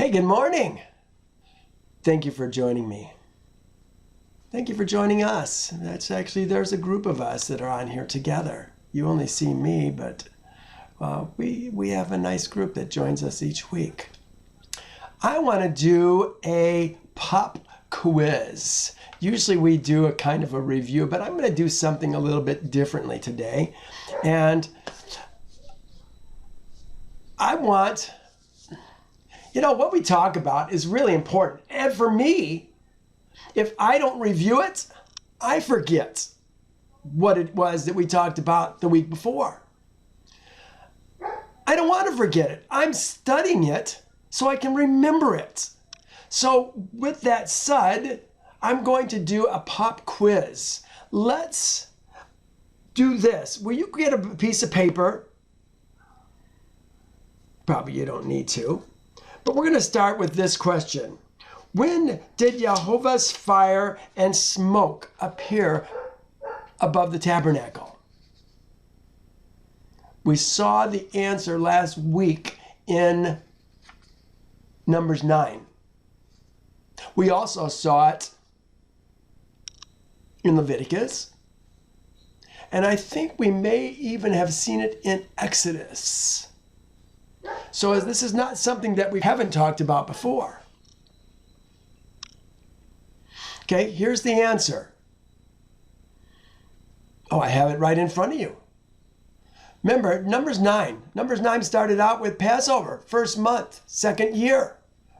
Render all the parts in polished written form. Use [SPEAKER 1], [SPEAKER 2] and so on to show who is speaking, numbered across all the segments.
[SPEAKER 1] Hey, good morning. Thank you for joining me. Thank you for joining us. There's a group of us that are on here together. You only see me, but we have a nice group that joins us each week. I want to do a pop quiz. Usually we do a kind of a review, but I'm going to do something a little bit differently today. And I want, what we talk about is really important. And for me, if I don't review it, I forget what it was that we talked about the week before. I don't want to forget it. I'm studying it so I can remember it. So with that said, I'm going to do a pop quiz. Let's do this. Will you get a piece of paper? Probably you don't need to. But we're going to start with this question. When did Jehovah's fire and smoke appear above the tabernacle? We saw the answer last week in Numbers 9. We also saw it in Leviticus. And I think we may even have seen it in Exodus. So this is not something that we haven't talked about before. Okay, here's the answer. Oh, I have it right in front of you. Remember, Numbers 9. Numbers 9 started out with Passover, first month, second year.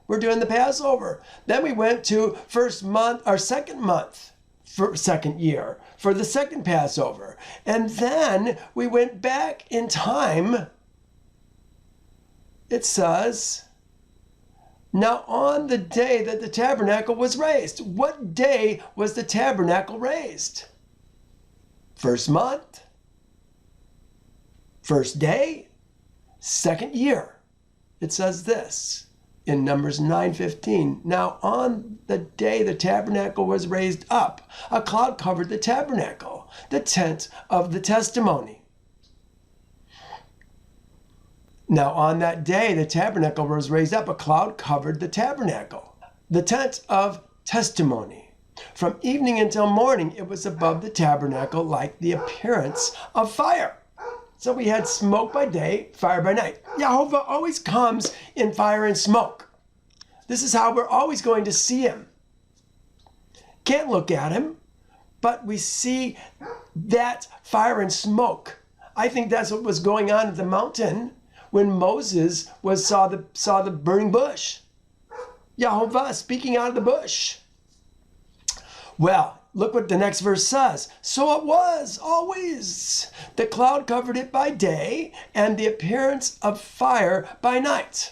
[SPEAKER 1] We're doing the Passover. Then we went to second month, for second year, for the second Passover. And then we went back in time. It says, now on the day that the tabernacle was raised. What day was the tabernacle raised? First month, first day, second year. It says this in Numbers 9:15. Now on the day the tabernacle was raised up, a cloud covered the tabernacle, the tent of the testimony. Now on that day the tabernacle was raised up, a cloud covered the tabernacle, the tent of testimony. From evening until morning it was above the tabernacle like the appearance of fire. So we had smoke by day, fire by night. Jehovah always comes in fire and smoke. This is how we're always going to see him. Can't look at him, but we see that fire and smoke. I think that's what was going on at the mountain when Moses saw the burning bush. Jehovah speaking out of the bush. Well, look what the next verse says. So it was always. The cloud covered it by day, and the appearance of fire by night.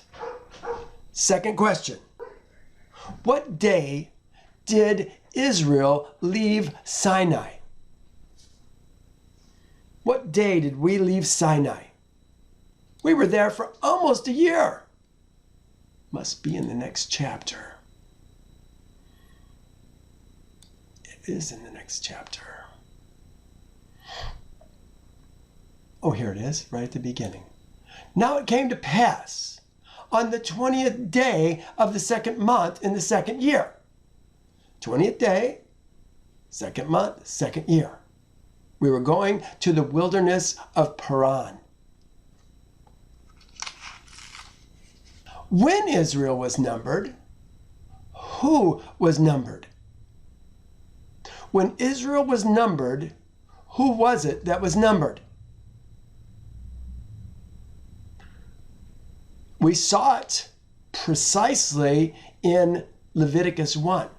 [SPEAKER 1] Second question. What day did Israel leave Sinai? What day did we leave Sinai? We were there for almost a year. Must be in the next chapter. It is in the next chapter. Oh, here it is, right at the beginning. Now it came to pass on the 20th day of the second month in the second year. 20th day, second month, second year. We were going to the wilderness of Paran. When Israel was numbered, who was numbered? When Israel was numbered, who was it that was numbered? We saw it precisely in Leviticus 1.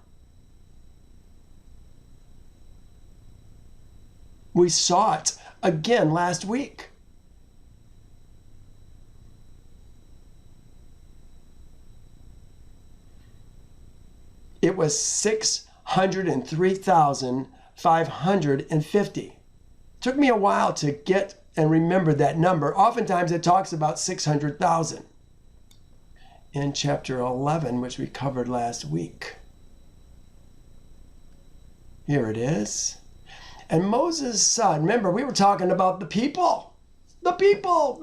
[SPEAKER 1] We saw it again last week. It was 603,550. Took me a while to get and remember that number. Oftentimes it talks about 600,000 in chapter 11, which we covered last week. Here it is. And Moses' son, remember we were talking about the people. The people.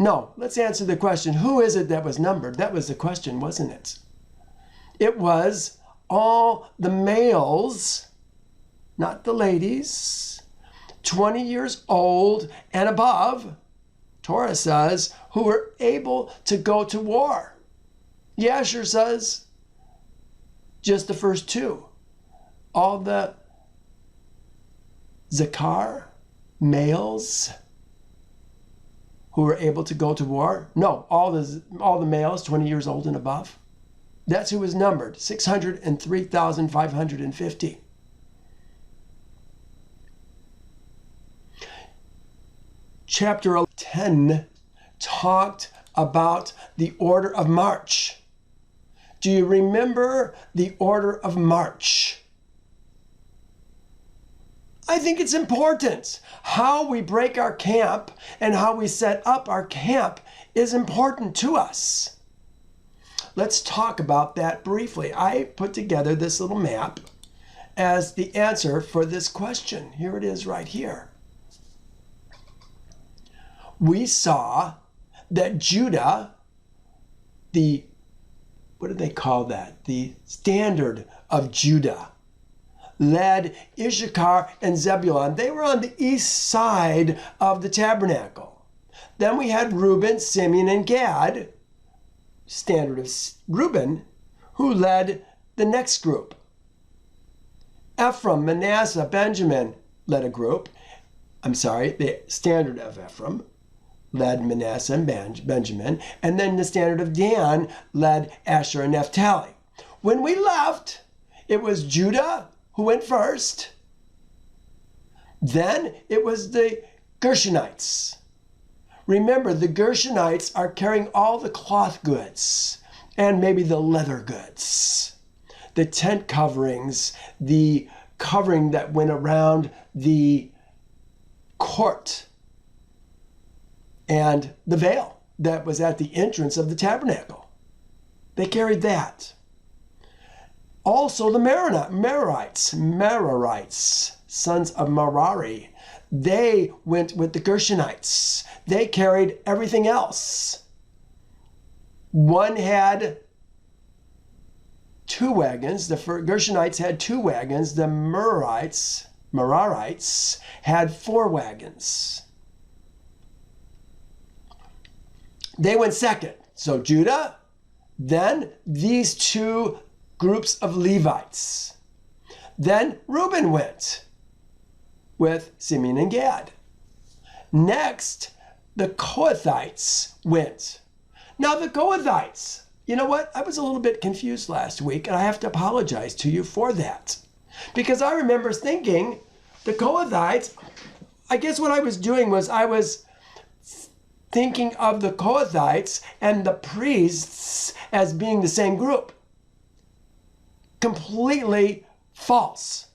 [SPEAKER 1] No, let's answer the question. Who is it that was numbered? That was the question, wasn't it? It was all the males, not the ladies, 20 years old and above, Torah says, who were able to go to war. Yasher says just the first two. All the Zakar, males who were able to go to war. No, all the males 20 years old and above. That's who was numbered, 603,550. Chapter 10 talked about the order of march. Do you remember the order of march? I think it's important. How we break our camp and how we set up our camp is important to us. Let's talk about that briefly. I put together this little map as the answer for this question. Here it is right here. We saw that Judah, what did they call that? The standard of Judah, led Issachar and Zebulun. They were on the east side of the tabernacle. Then we had Reuben, Simeon, and Gad, standard of Reuben, who led the next group. Ephraim, Manasseh, Benjamin led a group. The standard of Ephraim led Manasseh and Benjamin, and then the standard of Dan led Asher and Naphtali. When we left, it was Judah who went first. Then it was the Gershonites. Remember, the Gershonites are carrying all the cloth goods and maybe the leather goods, the tent coverings, the covering that went around the court, and the veil that was at the entrance of the tabernacle. They carried that. Also the Merarites, sons of Merari, they went with the Gershonites. They carried everything else. One had 2 wagons. The Gershonites had 2 wagons. The Merarites had 4 wagons. They went second. So Judah, then these 2 groups of Levites. Then Reuben went with Simeon and Gad. Next, the Kohathites went. Now the Kohathites, you know what? I was a little bit confused last week, and I have to apologize to you for that. Because I remember thinking, the Kohathites, I guess what I was doing was I was thinking of the Kohathites and the priests as being the same group. Completely false.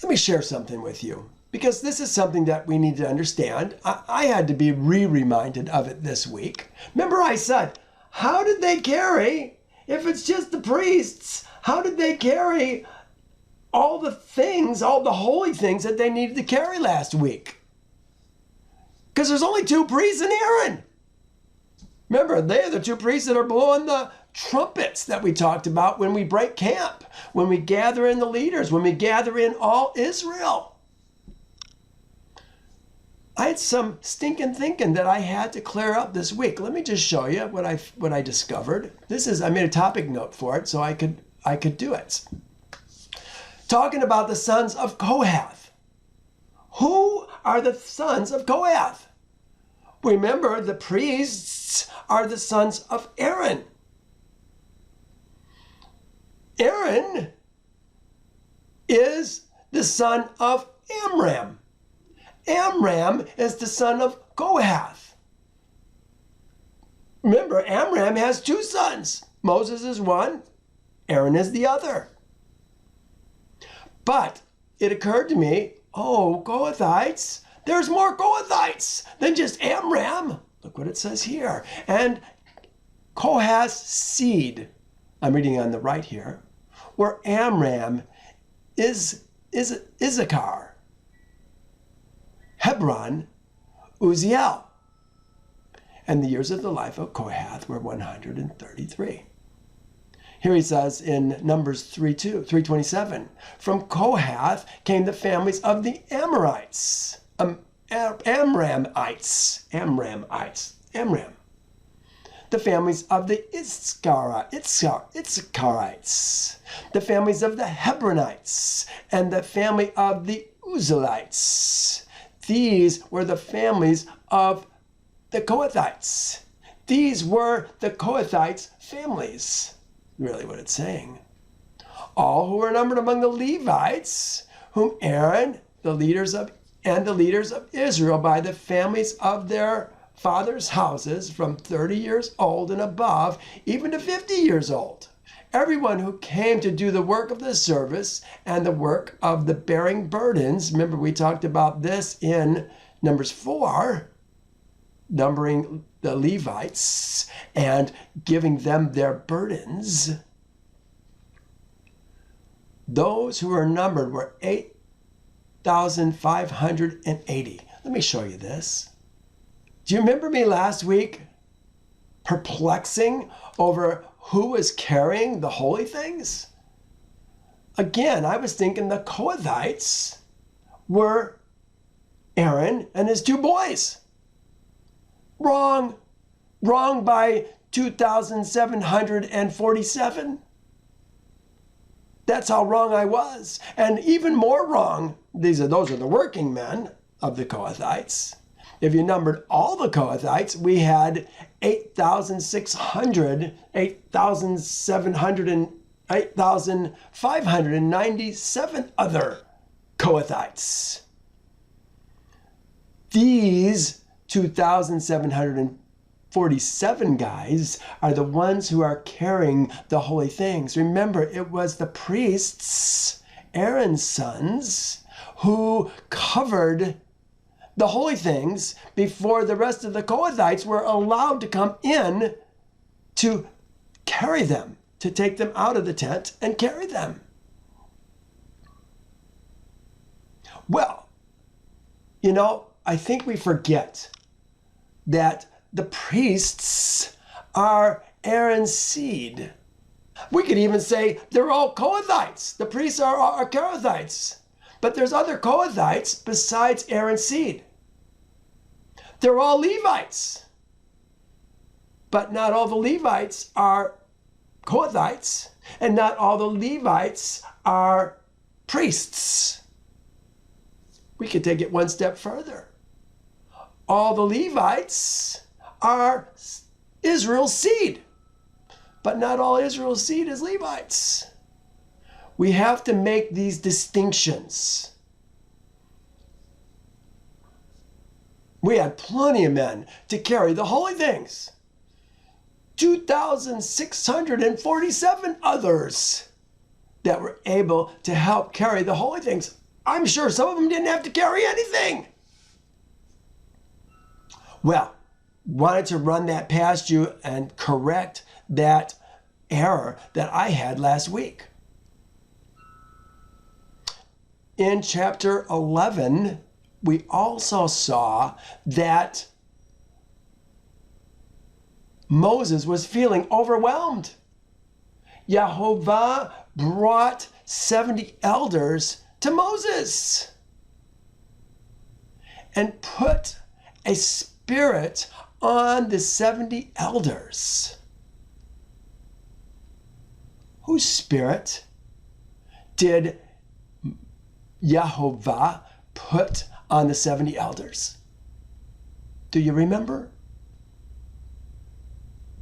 [SPEAKER 1] Let me share something with you, because this is something that we need to understand. I had to be reminded of it this week. Remember I said, how did they carry, if it's just the priests, how did they carry all the things, all the holy things that they needed to carry last week? Because there's only 2 priests and Aaron. Remember, they're the 2 priests that are blowing the trumpets that we talked about when we break camp, when we gather in the leaders, when we gather in all Israel. I had some stinking thinking that I had to clear up this week. Let me just show you what I discovered. I made a topic note for it so I could do it. Talking about the sons of Kohath. Who are the sons of Kohath? Remember, the priests are the sons of Aaron. Aaron is the son of Amram. Amram is the son of Kohath. Remember, Amram has 2 sons. Moses is one, Aaron is the other. But it occurred to me, Kohathites, there's more Kohathites than just Amram. Look what it says here. And Kohath's seed, I'm reading on the right here, where Amram is Issachar. Hebron, Uzziel. And the years of the life of Kohath were 133. Here he says in Numbers 3:27, from Kohath came the families of the Amramites. The families of the Issacharites, the families of the Hebronites, and the family of the Uzzielites. These were the families of the Kohathites. These were the Kohathites' families. Really what it's saying. All who were numbered among the Levites, whom Aaron, the leaders of Israel by the families of their fathers' houses, from 30 years old and above, even to 50 years old. Everyone who came to do the work of the service and the work of the bearing burdens. Remember, we talked about this in Numbers 4, numbering the Levites and giving them their burdens. Those who were numbered were 8,580. Let me show you this. Do you remember me last week perplexing over who was carrying the holy things? Again, I was thinking the Kohathites were Aaron and his two boys. Wrong by 2,747. That's how wrong I was. And even more wrong, those are the working men of the Kohathites. If you numbered all the Kohathites, we had 8,597 other Kohathites. These 2,747 guys are the ones who are carrying the holy things. Remember, it was the priests, Aaron's sons, who covered the holy things before the rest of the Kohathites were allowed to come in to carry them, to take them out of the tent and carry them. Well, I think we forget that the priests are Aaron's seed. We could even say they're all Kohathites. The priests are Kohathites. But there's other Kohathites besides Aaron's seed. They're all Levites. But not all the Levites are Kohathites. And not all the Levites are priests. We could take it one step further. All the Levites are Israel's seed. But not all Israel's seed is Levites. We have to make these distinctions. We had plenty of men to carry the holy things. 2,647 others that were able to help carry the holy things. I'm sure some of them didn't have to carry anything. Well, wanted to run that past you and correct that error that I had last week. In chapter 11, we also saw that Moses was feeling overwhelmed. Yehovah brought 70 elders to Moses and put a spirit on the 70 elders. Whose spirit did Yehovah put on the 70 elders? Do you remember?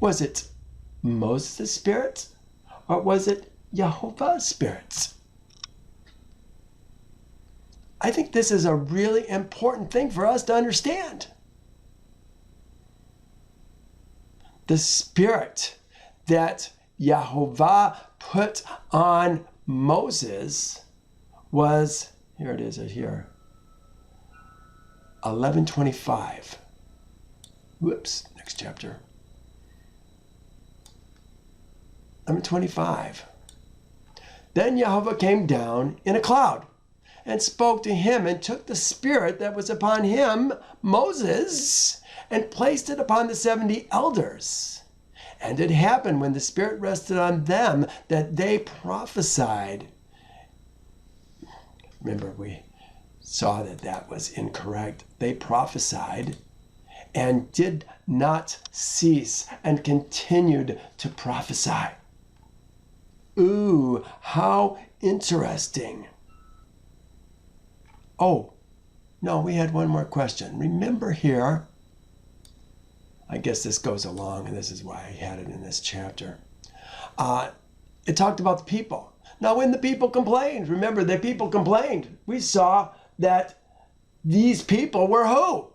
[SPEAKER 1] Was it Moses' spirit or was it Yehovah's spirit? I think this is a really important thing for us to understand. The spirit that Yehovah put on Moses was, here it is right here, 11:25. Whoops, next chapter. 11:25. Then Yehovah came down in a cloud and spoke to him and took the spirit that was upon him, Moses, and placed it upon the 70 elders. And it happened when the spirit rested on them that they prophesied. Remember, we saw that that was incorrect. They prophesied and did not cease and continued to prophesy. Ooh, how interesting. Oh, no, we had one more question. Remember here, I guess this goes along, and this is why I had it in this chapter. It talked about the people. Now, when the people complained, remember, the people complained. We saw that these people were who?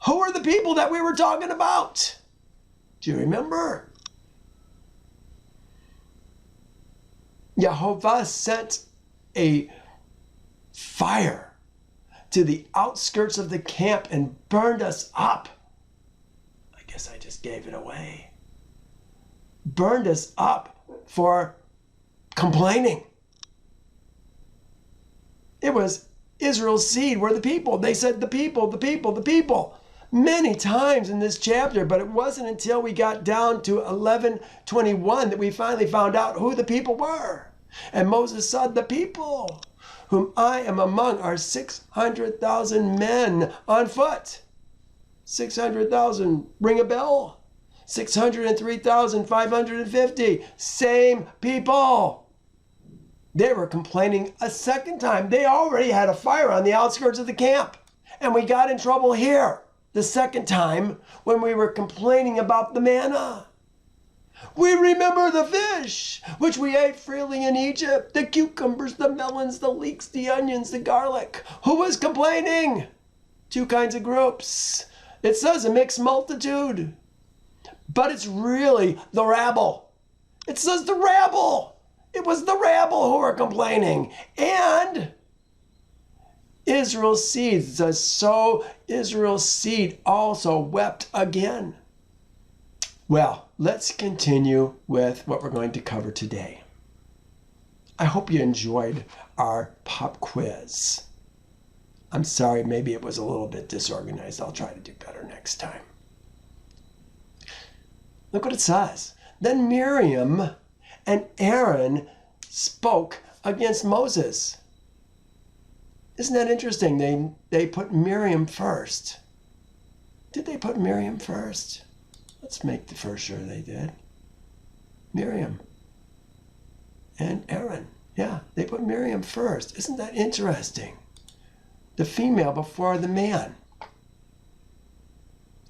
[SPEAKER 1] Who are the people that we were talking about? Do you remember? Jehovah sent a fire to the outskirts of the camp and burned us up. I guess I just gave it away. Burned us up for complaining. It was Israel's seed were the people. They said the people, the people, the people. Many times in this chapter, but it wasn't until we got down to 11:21 that we finally found out who the people were. And Moses said, the people whom I am among are 600,000 men on foot. 600,000, ring a bell? 603,550, same people. They were complaining a second time. They already had a fire on the outskirts of the camp. And we got in trouble here the second time when we were complaining about the manna. We remember the fish, which we ate freely in Egypt, the cucumbers, the melons, the leeks, the onions, the garlic. Who was complaining? Two kinds of groups. It says a mixed multitude, but it's really the rabble. It says the rabble. It was the rabble who were complaining. And Israel's seed, it says, so Israel's seed also wept again. Well, let's continue with what we're going to cover today. I hope you enjoyed our pop quiz. I'm sorry, maybe it was a little bit disorganized. I'll try to do better next time. Look what it says. Then Miriam and Aaron spoke against Moses. Isn't that interesting? They put Miriam first. Did they put Miriam first? Let's make for sure they did. Miriam and Aaron. Yeah, they put Miriam first. Isn't that interesting? The female before the man.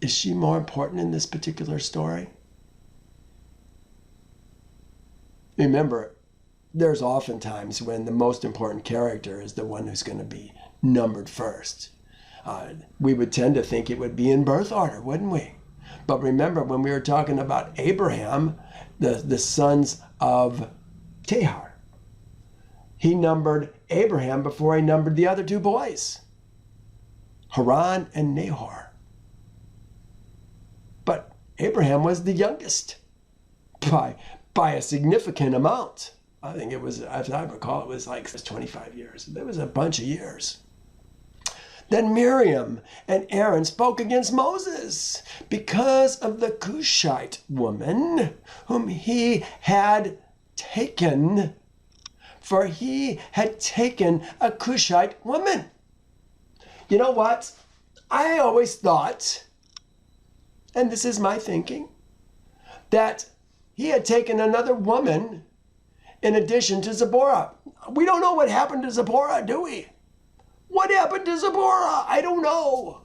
[SPEAKER 1] Is she more important in this particular story? Remember, there's often times when the most important character is the one who's going to be numbered first. We would tend to think it would be in birth order, wouldn't we? But remember, when we were talking about Abraham, the sons of Tahar, he numbered Abraham before he numbered the other two boys, Haran and Nahor. But Abraham was the youngest by a significant amount. I think it was, as I recall, it was like 25 years. There was a bunch of years. Then Miriam and Aaron spoke against Moses because of the Cushite woman whom he had taken, for he had taken a Cushite woman. You know what? I always thought, and this is my thinking, that he had taken another woman in addition to Zipporah. We don't know what happened to Zipporah, do we? What happened to Zipporah? I don't know.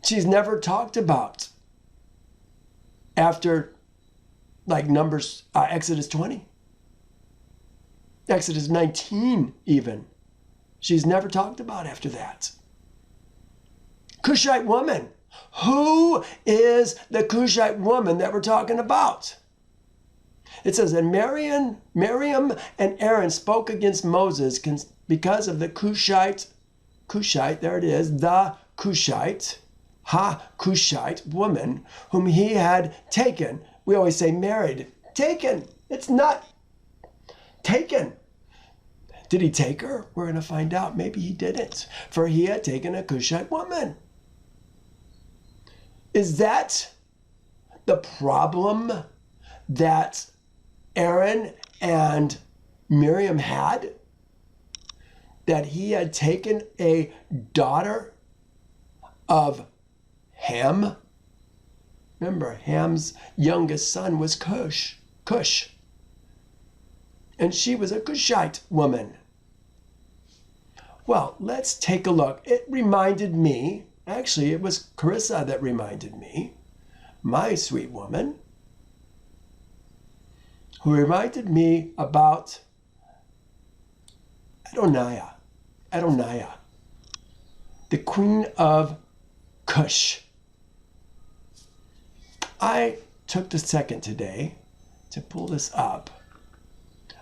[SPEAKER 1] She's never talked about after, like Exodus 20. Exodus 19 even. She's never talked about after that. Cushite woman. Who is the Cushite woman that we're talking about? It says, and Miriam and Aaron spoke against Moses because of the Cushite, there it is, the Cushite, Cushite woman whom he had taken. We always say married. Taken. It's not taken. Did he take her? We're going to find out. Maybe he didn't, for he had taken a Cushite woman. Is that the problem that Aaron and Miriam had? That he had taken a daughter of Ham? Remember, Ham's youngest son was Cush. And she was a Cushite woman. Well, let's take a look. It reminded me, actually, it was Carissa that reminded me, my sweet woman, who reminded me about Adoniah, the queen of Cush. I took the second today to pull this up.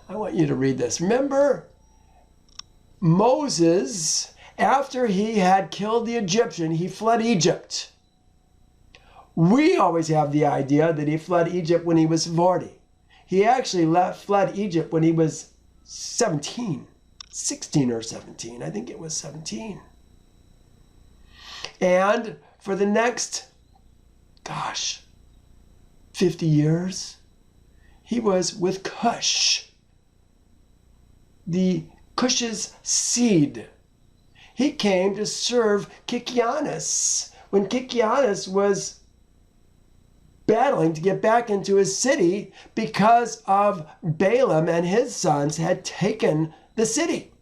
[SPEAKER 1] I want you to read this. Remember Moses, after he had killed the Egyptian, he fled Egypt. We always have the idea that he fled Egypt when he was 40. He actually fled Egypt when he was 16 or 17. I think it was 17. And for the next, 50 years, he was with Cush, the Cush's seed. He came to serve Kikianus when Kikianus was battling to get back into his city because of Balaam and his sons had taken the city.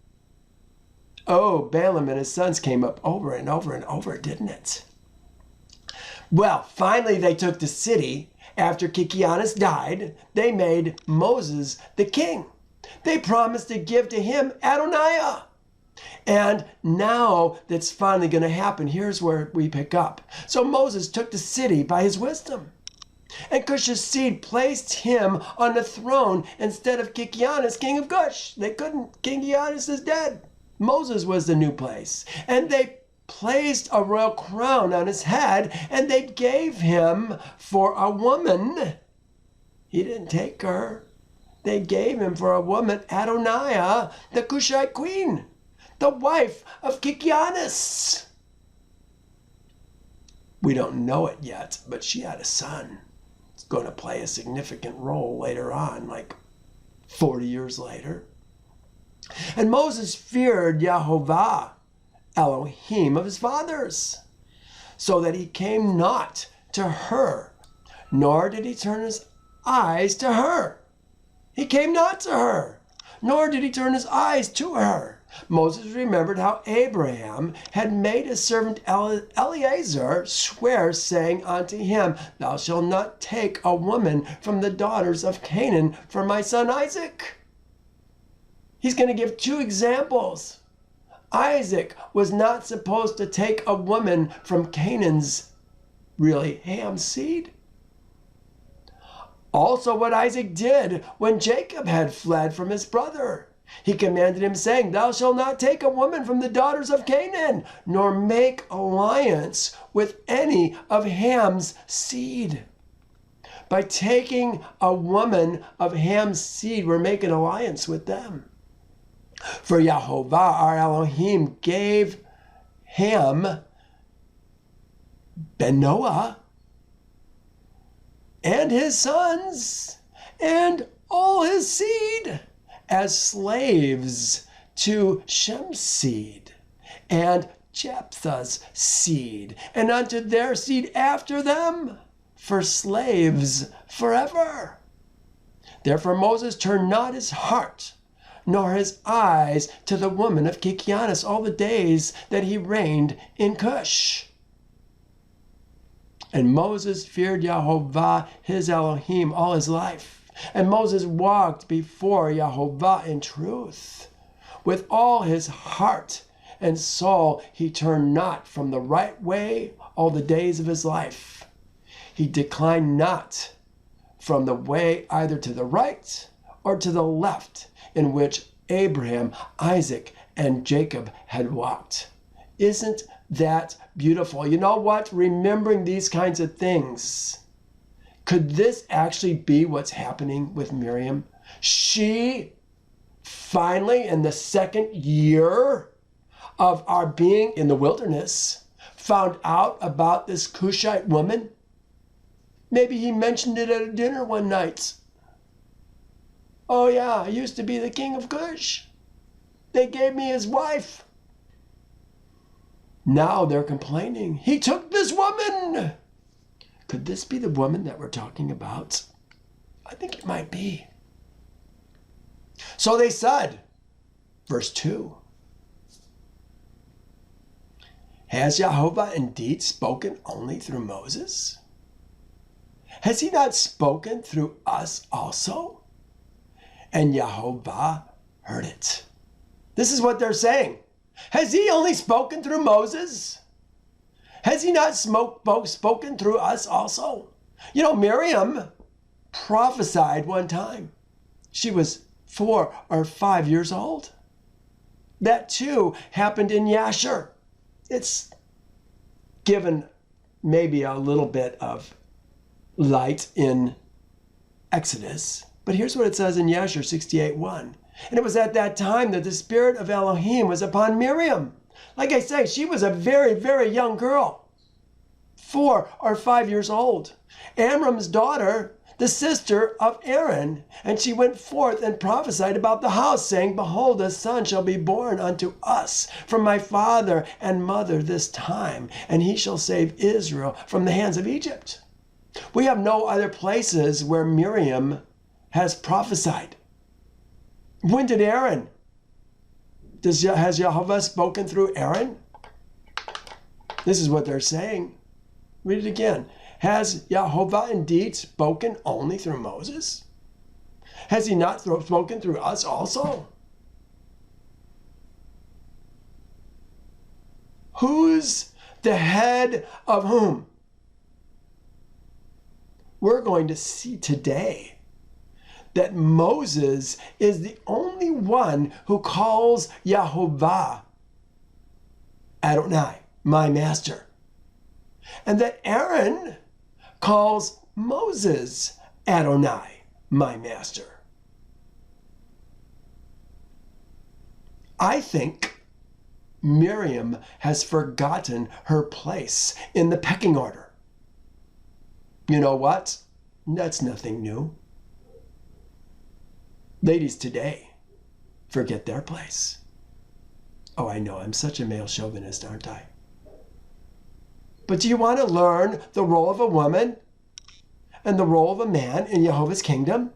[SPEAKER 1] Oh, Balaam and his sons came up over and over and over, didn't it? Well, finally they took the city. After Kikianus died, they made Moses the king. They promised to give to him Adoniah. And now that's finally going to happen. Here's where we pick up. So Moses took the city by his wisdom. And Cush's seed placed him on the throne instead of Kikianus, king of Cush. They couldn't. Kikianus is dead. Moses was the new place. And they placed a royal crown on his head, and they gave him for a woman. He didn't take her. They gave him for a woman Adoniah, the Cushite queen, the wife of Kikianus. We don't know it yet, but she had a son. It's going to play a significant role later on, like 40 years later. And Moses feared Yahovah, Elohim of his fathers, so that he came not to her, nor did he turn his eyes to her. He came not to her, nor did he turn his eyes to her. Moses remembered how Abraham had made his servant Eliezer swear, saying unto him, Thou shalt not take a woman from the daughters of Canaan for my son Isaac. He's going to give two examples. Isaac was not supposed to take a woman from Canaan's, really, Ham's seed. Also what Isaac did when Jacob had fled from his brother. He commanded him, saying, Thou shalt not take a woman from the daughters of Canaan, nor make alliance with any of Ham's seed. By taking a woman of Ham's seed, we're making alliance with them. For Yahovah, our Elohim, gave Ham Ben-Noah and his sons and all his seed as slaves to Shem's seed and Jephthah's seed, and unto their seed after them for slaves forever. Therefore Moses turned not his heart nor his eyes to the woman of Kikianus all the days that he reigned in Cush. And Moses feared Yahovah his Elohim all his life. And Moses walked before Yahovah in truth. With all his heart and soul he turned not from the right way all the days of his life. He declined not from the way either to the right or to the left, in which Abraham, Isaac, and Jacob had walked. Isn't that beautiful? You know what? Remembering these kinds of things, could this actually be what's happening with Miriam? She finally, in the second year of our being in the wilderness, found out about this Cushite woman? Maybe he mentioned it at a dinner one night. Oh yeah, I used to be the king of Cush. They gave me his wife. Now they're complaining. He took this woman. Could this be the woman that we're talking about? I think it might be. So they said, verse 2, has Jehovah indeed spoken only through Moses? Has he not spoken through us also? And Jehovah heard it. This is what they're saying. Has he only spoken through Moses? Has he not spoken through us also? You know, Miriam prophesied one time. She was 4 or 5 years old. That too happened in Yasher. It's given maybe a little bit of light in Exodus. But here's what it says in Yasher 68:1. And it was at that time that the spirit of Elohim was upon Miriam. Like I say, she was a very, very young girl, 4 or 5 years old. Amram's daughter, the sister of Aaron. And she went forth and prophesied about the house, saying, behold, a son shall be born unto us from my father and mother this time, and he shall save Israel from the hands of Egypt. We have no other places where Miriam has prophesied. When did Aaron? Has Jehovah spoken through Aaron? This is what they're saying. Read it again. Has Jehovah indeed spoken only through Moses? Has he not spoken through us also? Who's the head of whom? We're going to see today that Moses is the only one who calls Jehovah Adonai, my master. And that Aaron calls Moses Adonai, my master. I think Miriam has forgotten her place in the pecking order. You know what? That's nothing new. Ladies today forget their place. Oh, I know, I'm such a male chauvinist, aren't I? But do you want to learn the role of a woman and the role of a man in Jehovah's kingdom?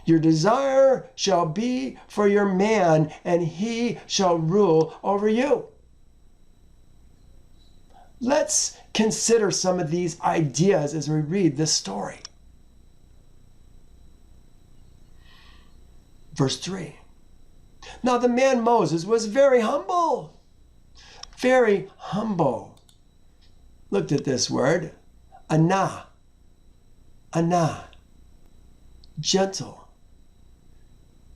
[SPEAKER 1] Your desire shall be for your man, and he shall rule over you. Let's consider some of these ideas as we read this story. Verse 3. Now the man Moses was very humble. Very humble. Looked at this word. Anah. Anah. Gentle.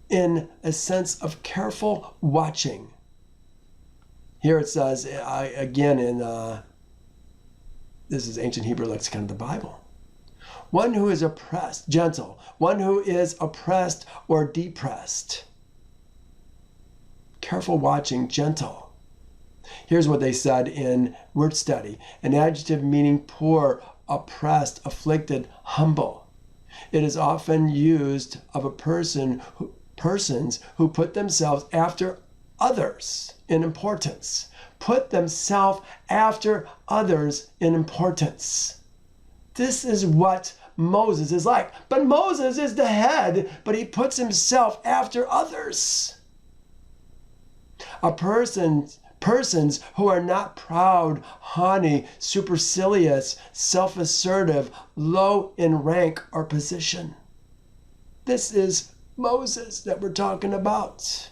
[SPEAKER 1] In a sense of careful watching. Here it says, again in, this is ancient Hebrew lexicon of the Bible. One who is oppressed, gentle. One who is oppressed or depressed. Careful watching, gentle. Here's what they said in word study. An adjective meaning poor, oppressed, afflicted, humble. It is often used of a persons who put themselves after others in importance. Put themselves after others in importance. This is what Moses is like. But Moses is the head, but he puts himself after others. Persons who are not proud, haughty, supercilious, self-assertive, low in rank or position. This is Moses that we're talking about.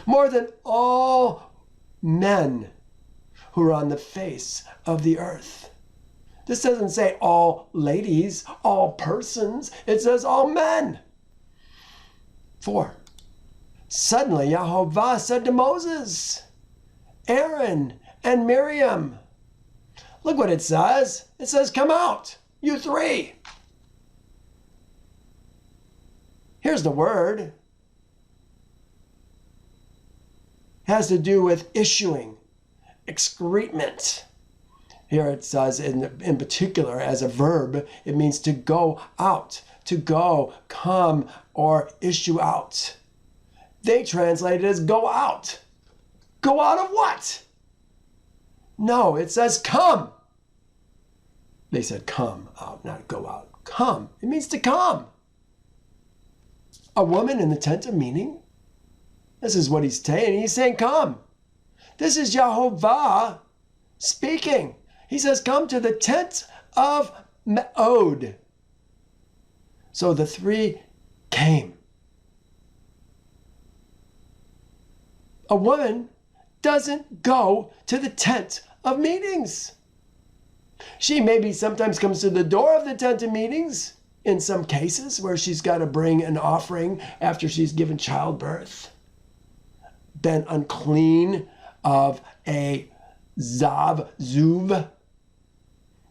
[SPEAKER 1] More than all men who are on the face of the earth. This doesn't say all ladies, all persons. It says all men. 4. Suddenly Jehovah said to Moses, Aaron, and Miriam. Look what it says. It says, come out, you 3. Here's the word. Has to do with issuing, excrement. Here it says in particular as a verb, it means to go out, to go, come, or issue out. They translate it as go out. Go out of what? No, it says come. They said come out, not go out. Come. It means to come. A woman in the tent of meeting. This is what he's saying. He's saying come. This is Yahovah speaking. He says come to the tent of Me'od. So the three came. A woman doesn't go to the tent of meetings. She maybe sometimes comes to the door of the tent of meetings in some cases where she's got to bring an offering after she's given childbirth, been unclean of a zuv,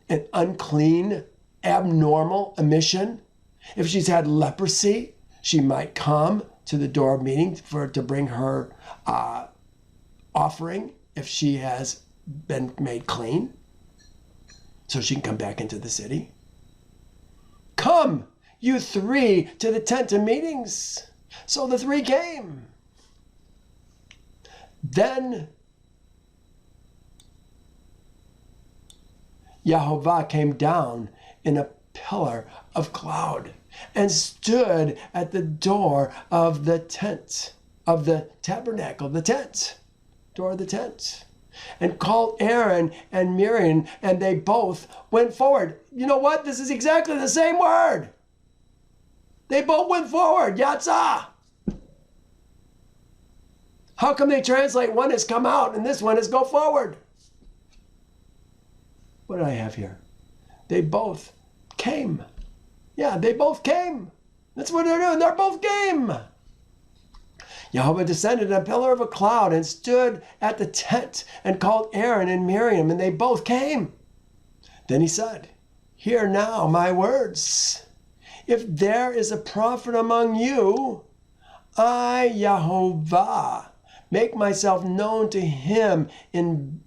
[SPEAKER 1] an unclean, abnormal emission. If she's had leprosy, she might come to the door of meeting to bring her offering if she has been made clean, so she can come back into the city. Come, you three, to the tent of meetings. So the three came. Then Yahovah came down in a pillar of cloud and stood at the door of the tent, of the tabernacle, the tent, door of the tent, and called Aaron and Miriam, and they both went forward. You know what? This is exactly the same word. They both went forward. Yatzah. How come they translate one as come out and this one as go forward? What did I have here? They both came. Yeah, they both came. That's what they're doing. They're both came. Yahweh descended in a pillar of a cloud and stood at the tent and called Aaron and Miriam, and they both came. Then he said, hear now my words. If there is a prophet among you, I, Yahovah, make myself known to him in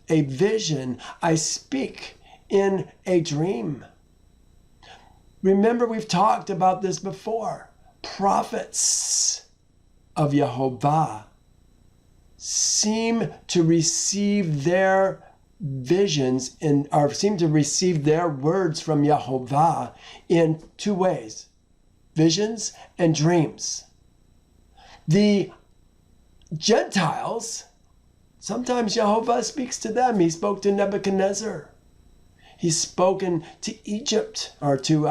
[SPEAKER 1] a vision. I speak in a dream. Remember, we've talked about this before. Prophets of Yahovah seem to receive their visions or seem to receive their words from Yahovah in two ways: visions and dreams. The Gentiles, sometimes Yahovah speaks to them. He spoke to Nebuchadnezzar. He's spoken to Egypt, or to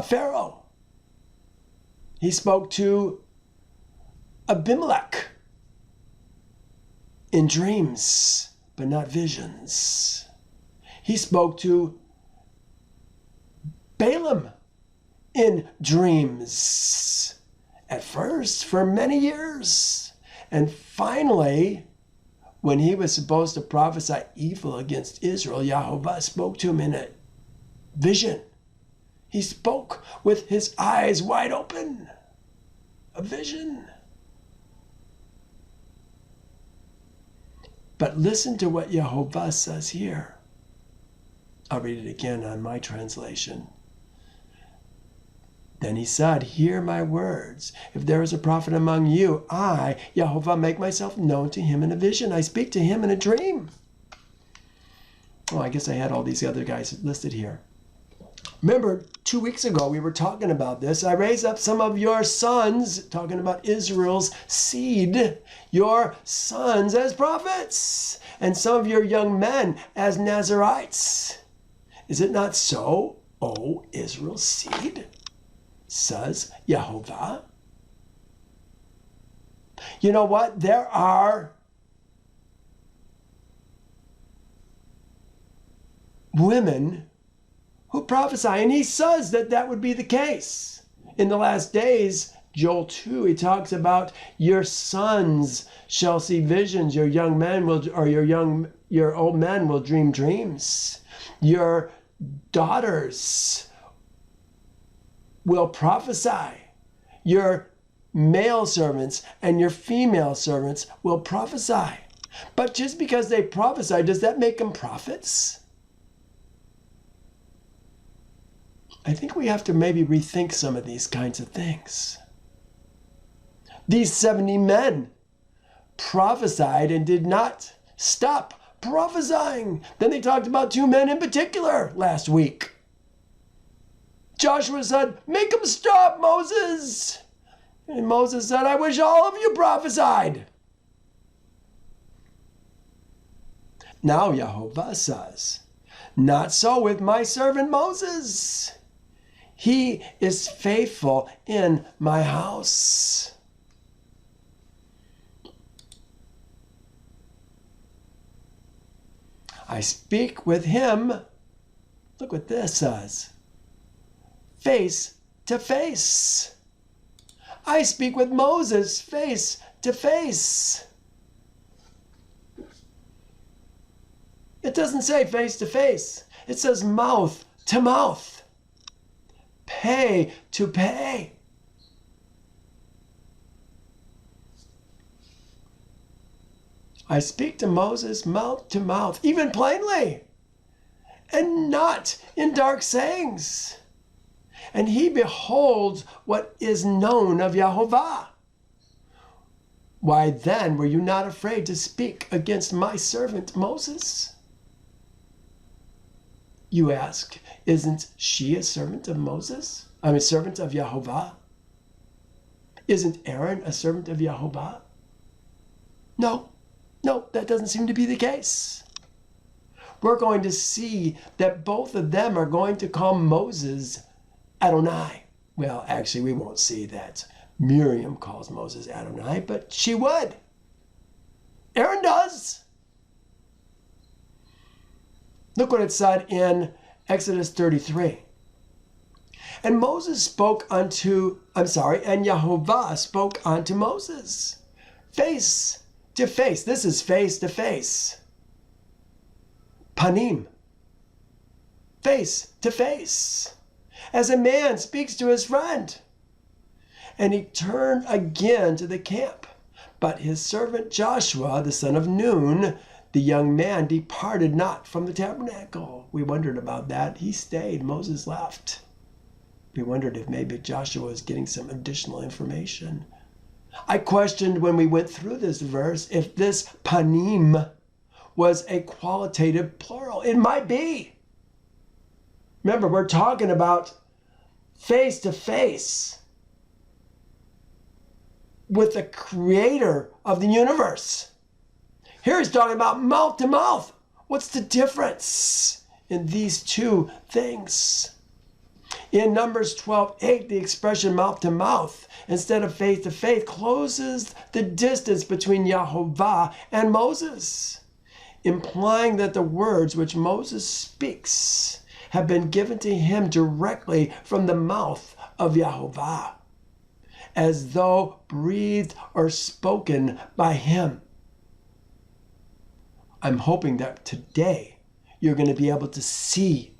[SPEAKER 1] Pharaoh. He spoke to Abimelech in dreams, but not visions. He spoke to Balaam in dreams, at first for many years. And finally, when he was supposed to prophesy evil against Israel, Yahovah spoke to him in a vision. He spoke with his eyes wide open. A vision. But listen to what Yahovah says here. I'll read it again on my translation. Then he said, hear my words. If there is a prophet among you, I, Yahovah, make myself known to him in a vision. I speak to him in a dream. Oh, I guess I had all these other guys listed here. Remember, 2 weeks ago, we were talking about this. I raised up some of your sons, talking about Israel's seed, your sons as prophets, and some of your young men as Nazarites. Is it not so, O Israel's seed? Says Yahovah. You know what? There are women who prophesy, and he says that that would be the case. In the last days, Joel 2, he talks about your sons shall see visions, your young men will, or your old men will dream dreams. Your daughters will prophesy. Your male servants and your female servants will prophesy. But just because they prophesy, does that make them prophets? I think we have to maybe rethink some of these kinds of things. These 70 men prophesied and did not stop prophesying. Then they talked about 2 men in particular last week. Joshua said, "Make them stop, Moses." And Moses said, "I wish all of you prophesied." Now Yehovah says, "Not so with my servant Moses. He is faithful in my house." I speak with him, look what this says, face to face. I speak with Moses face to face. It doesn't say face to face. It says mouth to mouth. Pay to pay. I speak to Moses mouth to mouth, even plainly, and not in dark sayings. And he beholds what is known of Yehovah. Why then were you not afraid to speak against my servant Moses? You ask, isn't she a servant of Moses? I'm a servant of Yehovah. Isn't Aaron a servant of Yehovah? No, that doesn't seem to be the case. We're going to see that both of them are going to call Moses Adonai. Well, actually, we won't see that Miriam calls Moses Adonai, but she would. Aaron does. Look what it said in Exodus 33. And Yehovah spoke unto Moses, face to face. This is face to face. Panim. Face to face. As a man speaks to his friend. And he turned again to the camp. But his servant Joshua, the son of Nun, the young man, departed not from the tabernacle. We wondered about that. He stayed. Moses left. We wondered if maybe Joshua was getting some additional information. I questioned when we went through this verse if this panim was a qualitative plural. It might be. Remember, we're talking about face to face with the creator of the universe. Here he's talking about mouth to mouth. What's the difference in these two things? In Numbers 12:8, the expression mouth to mouth instead of face to face closes the distance between Yehovah and Moses, implying that the words which Moses speaks have been given to him directly from the mouth of Yehovah, as though breathed or spoken by him. I'm hoping that today you're going to be able to see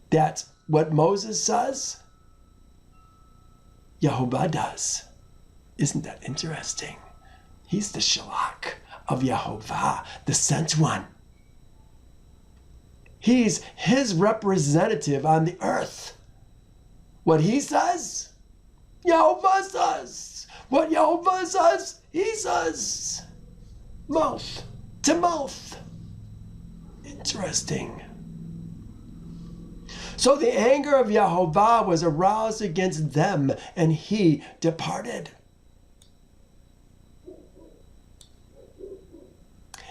[SPEAKER 1] that what Moses says, Yehovah does. Isn't that interesting? He's the Shalach of Yehovah, the sent one. He's his representative on the earth. What he says, Yehovah says. What Yehovah says, he says. Mouth to mouth. Interesting. So the anger of Yehovah was aroused against them, and he departed.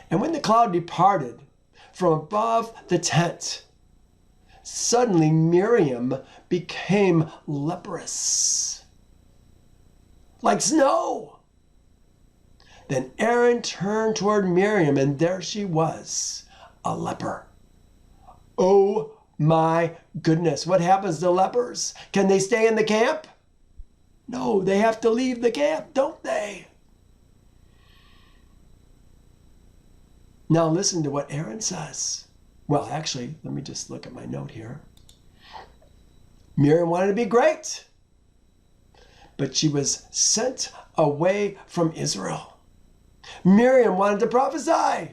[SPEAKER 1] And when the cloud departed from above the tent, suddenly Miriam became leprous, like snow. Then Aaron turned toward Miriam, and there she was, a leper. Oh my goodness, what happens to lepers? Can they stay in the camp? No, they have to leave the camp, don't they? Now listen to what Aaron says. Well, actually, let me just look at my note here. Miriam wanted to be great. but she was sent away from Israel. Miriam wanted to prophesy,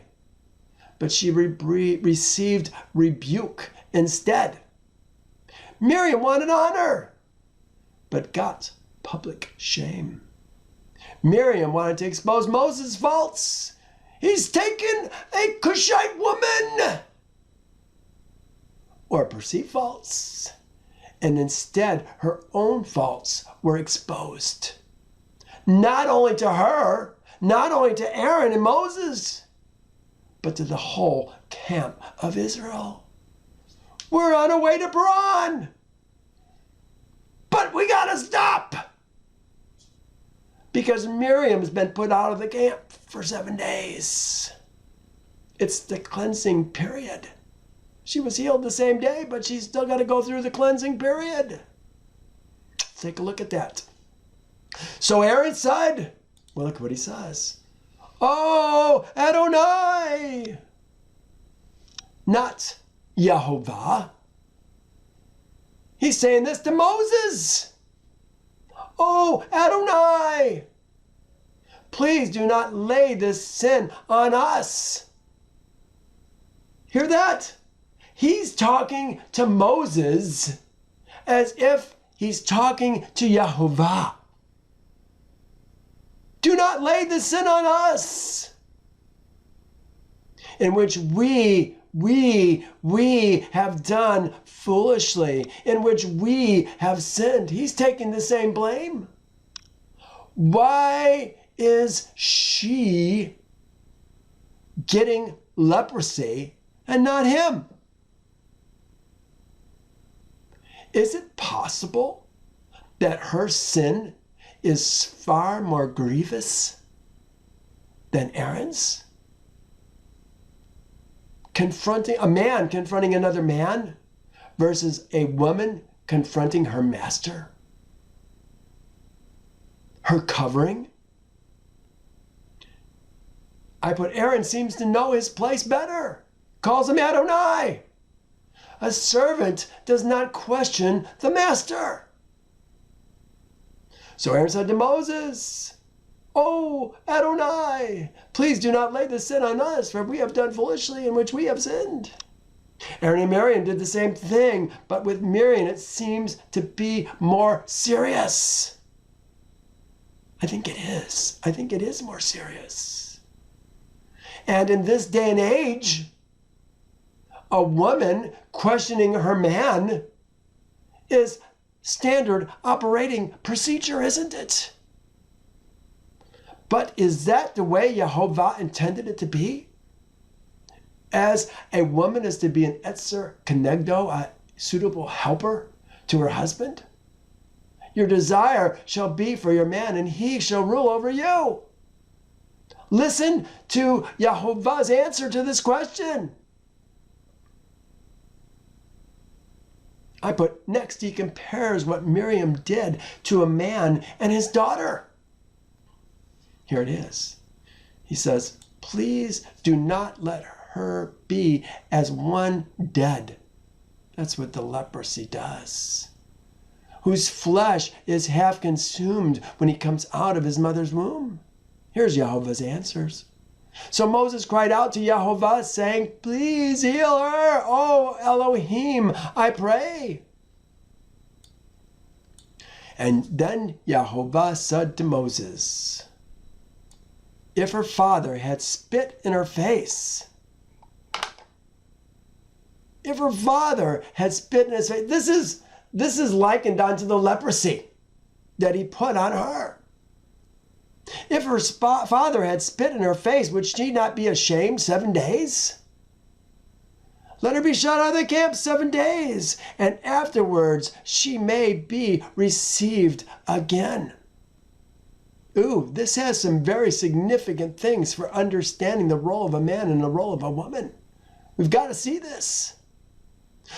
[SPEAKER 1] but she received rebuke instead. Miriam wanted honor, but got public shame. Miriam wanted to expose Moses' faults. He's taken a Cushite woman, or perceived faults, and instead her own faults were exposed. Not only to her, not only to Aaron and Moses, but to the whole camp of Israel. We're on our way to Paran, but we gotta stop, because Miriam's been put out of the camp for 7 days. It's the cleansing period. She was healed the same day, but she's still got to go through the cleansing period. Take a look at that. So Aaron said, well, look what he says. Oh, Adonai, not Yehovah. He's saying this to Moses. Oh, Adonai, please do not lay this sin on us. Hear that? He's talking to Moses as if he's talking to Yehovah. Do not lay the sin on us, in which we have done foolishly, in which we have sinned. He's taking the same blame. Why is she getting leprosy and not him? Is it possible that her sin is far more grievous than Aaron's? A man confronting another man versus a woman confronting her master, her covering. I put Aaron seems to know his place better, calls him Adonai. A servant does not question the master. So Aaron said to Moses, oh, Adonai, please do not lay the sin on us, for we have done foolishly in which we have sinned. Aaron and Miriam did the same thing, but with Miriam it seems to be more serious. I think it is. I think it is more serious. And in this day and age, a woman questioning her man is standard operating procedure, isn't it? But is that the way Yehovah intended it to be? As a woman is to be an etzer kenegdo, a suitable helper to her husband? Your desire shall be for your man, and he shall rule over you. Listen to Yehovah's answer to this question. I put next, he compares what Miriam did to a man and his daughter. Here it is. He says, please do not let her be as one dead. That's what the leprosy does. Whose flesh is half consumed when he comes out of his mother's womb. Here's Yehovah's answers. So Moses cried out to Yehovah, saying, please heal her, oh Elohim, I pray. And then Yehovah said to Moses, if her father had spit in her face, if her father had spit in his face, this is likened unto the leprosy that he put on her. If her father had spit in her face, would she not be ashamed 7 days? Let her be shut out of the camp 7 days, and afterwards she may be received again. Ooh, this has some very significant things for understanding the role of a man and the role of a woman. We've got to see this.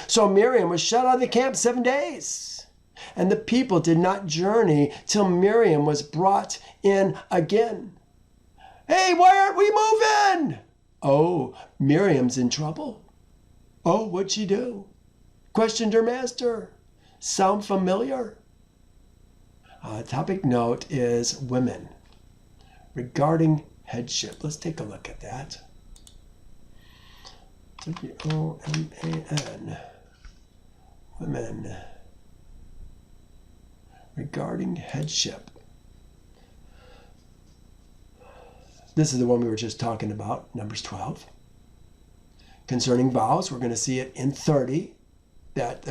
[SPEAKER 1] So Miriam was shut out of the camp 7 days. And the people did not journey till Miriam was brought in again. Hey, why aren't we moving? Oh, Miriam's in trouble. Oh, what'd she do? Questioned her master. Sound familiar? Topic note is women. Regarding headship. Let's take a look at that. W-O-M-A-N. Women. Regarding headship. This is the one we were just talking about, Numbers 12. Concerning vows, we're going to see it in 30, that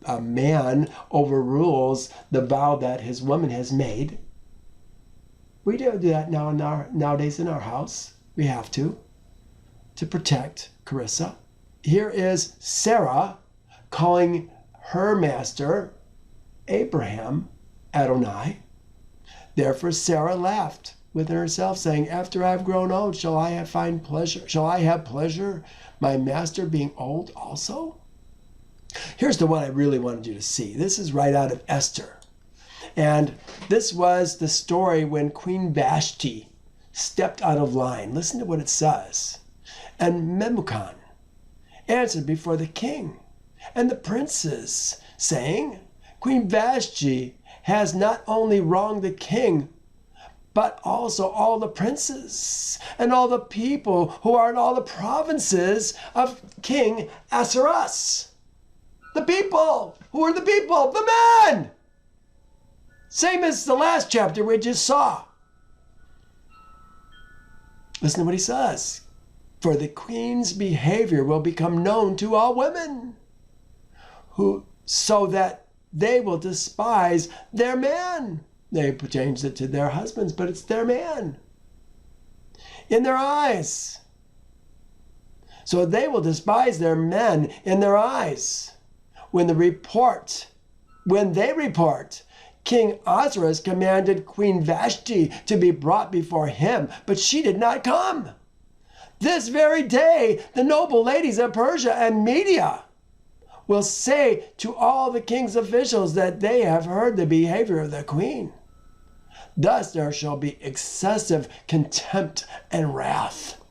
[SPEAKER 1] a man overrules the vow that his woman has made. We do that nowadays in our house. We have to protect Carissa. Here is Sarah calling her master, Abraham, Adonai. Therefore Sarah laughed within herself, saying, after I have grown old, shall I have pleasure, my master being old also? Here's the one I really wanted you to see. This is right out of Esther. And this was the story when Queen Vashti stepped out of line. Listen to what it says. And Memucan answered before the king and the princes, saying, Queen Vashti has not only wronged the king, but also all the princes and all the people who are in all the provinces of King Ahasuerus. The people. Who are the people? The men. Same as the last chapter we just saw. Listen to what he says. For the queen's behavior will become known to all women, so that they will despise their man. They changed it to their husbands, but it's their man. In their eyes. So they will despise their men in their eyes. When they report, King Ahasuerus commanded Queen Vashti to be brought before him, but she did not come. This very day, the noble ladies of Persia and Media will say to all the king's officials that they have heard the behavior of the queen. Thus there shall be excessive contempt and wrath.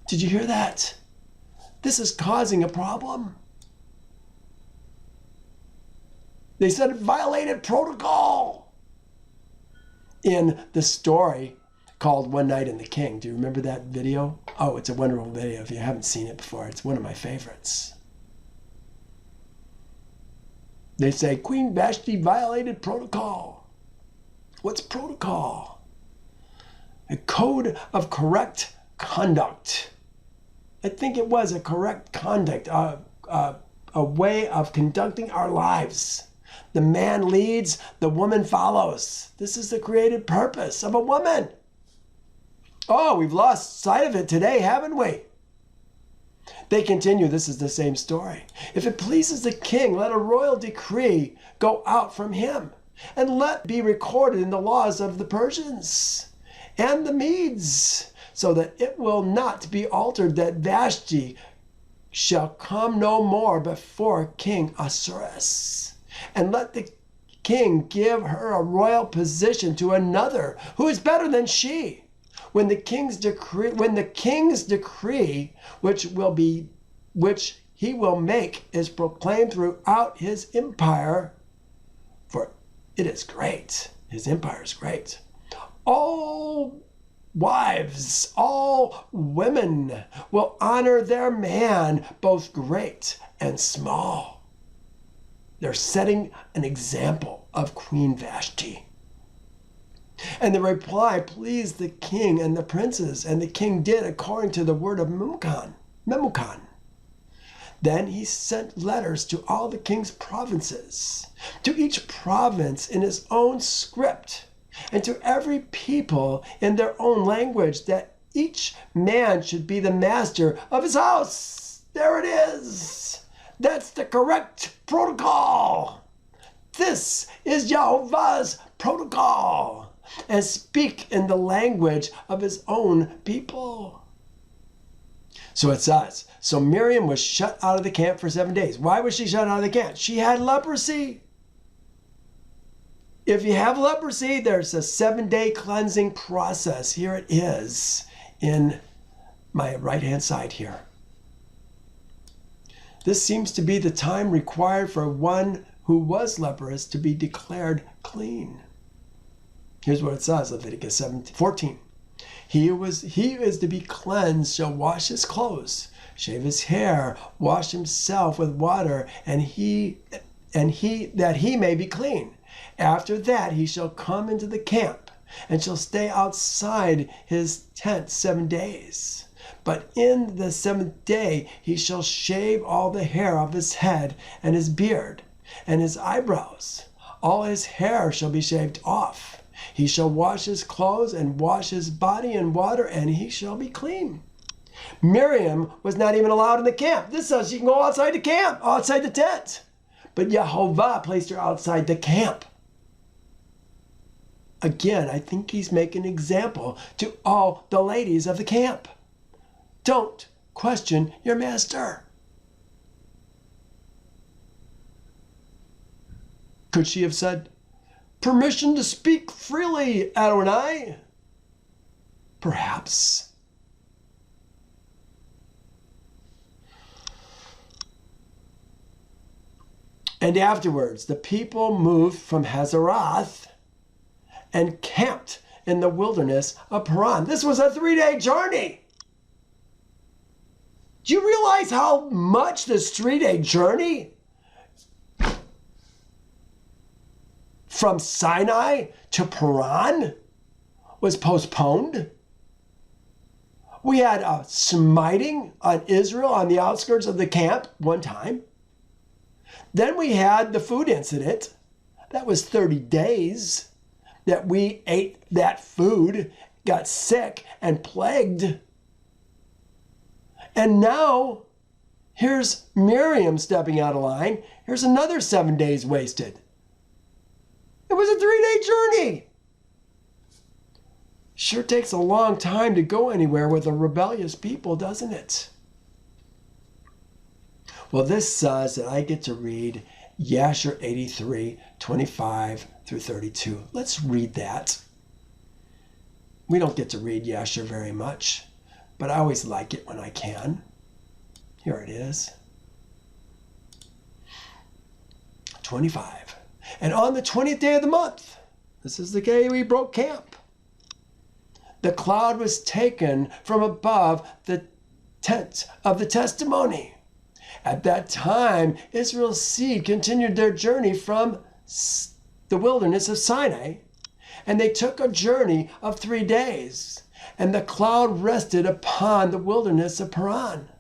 [SPEAKER 1] Did you hear that? This is causing a problem. They said it violated protocol. In the story called One Night in the King. Do you remember that video? Oh, it's a wonderful video if you haven't seen it before. It's one of my favorites. They say Queen Vashti violated protocol. What's protocol? A code of correct conduct. I think it was a correct conduct, a way of conducting our lives. The man leads, the woman follows. This is the created purpose of a woman. Oh, we've lost sight of it today, haven't we? They continue, this is the same story. If it pleases the king, let a royal decree go out from him, and let be recorded in the laws of the Persians and the Medes, so that it will not be altered, that Vashti shall come no more before King Ahasuerus. And let the king give her a royal position to another who is better than she. When the king's decree, which he will make, is proclaimed throughout his empire, for it is great. His empire is great. All wives, all women will honor their man, both great and small. They're setting an example of Queen Vashti. And the reply pleased the king and the princes, and the king did according to the word of Memucan. Then he sent letters to all the king's provinces, to each province in his own script, and to every people in their own language, that each man should be the master of his house. There it is. That's the correct protocol. This is Jehovah's protocol. And speak in the language of his own people. So it says, so Miriam was shut out of the camp for 7 days. Why was she shut out of the camp? She had leprosy. If you have leprosy, there's a 7-day cleansing process. Here it is in my right-hand side here. This seems to be the time required for one who was leprous to be declared clean. Here's what it says, Leviticus 14. He who is to be cleansed shall wash his clothes, shave his hair, wash himself with water, and that he may be clean. After that he shall come into the camp, and shall stay outside his tent 7 days. But in the 7th day he shall shave all the hair of his head, and his beard, and his eyebrows. All his hair shall be shaved off. He shall wash his clothes and wash his body in water, and he shall be clean. Miriam was not even allowed in the camp. This says she can go outside the camp, outside the tent. But Yehovah placed her outside the camp. Again, I think he's making an example to all the ladies of the camp. Don't question your master. Could she have said, "Permission to speak freely, Adonai"? Perhaps. And afterwards, the people moved from Hazeroth and camped in the wilderness of Paran. This was a 3-day journey. Do you realize how much this 3-day journey from Sinai to Paran was postponed? We had a smiting on Israel on the outskirts of the camp one time. Then we had the food incident. That was 30 days that we ate that food, got sick and plagued. And now, here's Miriam stepping out of line. Here's another 7 days wasted. It was a 3-day journey. Sure takes a long time to go anywhere with a rebellious people, doesn't it? Well, this says that I get to read Yasher 83, 25 through 32. Let's read that. We don't get to read Yasher very much, but I always like it when I can. Here it is. 25. And on the 20th day of the month, this is the day we broke camp, the cloud was taken from above the tent of the testimony. At that time, Israel's seed continued their journey from the wilderness of Sinai, and they took a journey of 3 days, and the cloud rested upon the wilderness of Paran.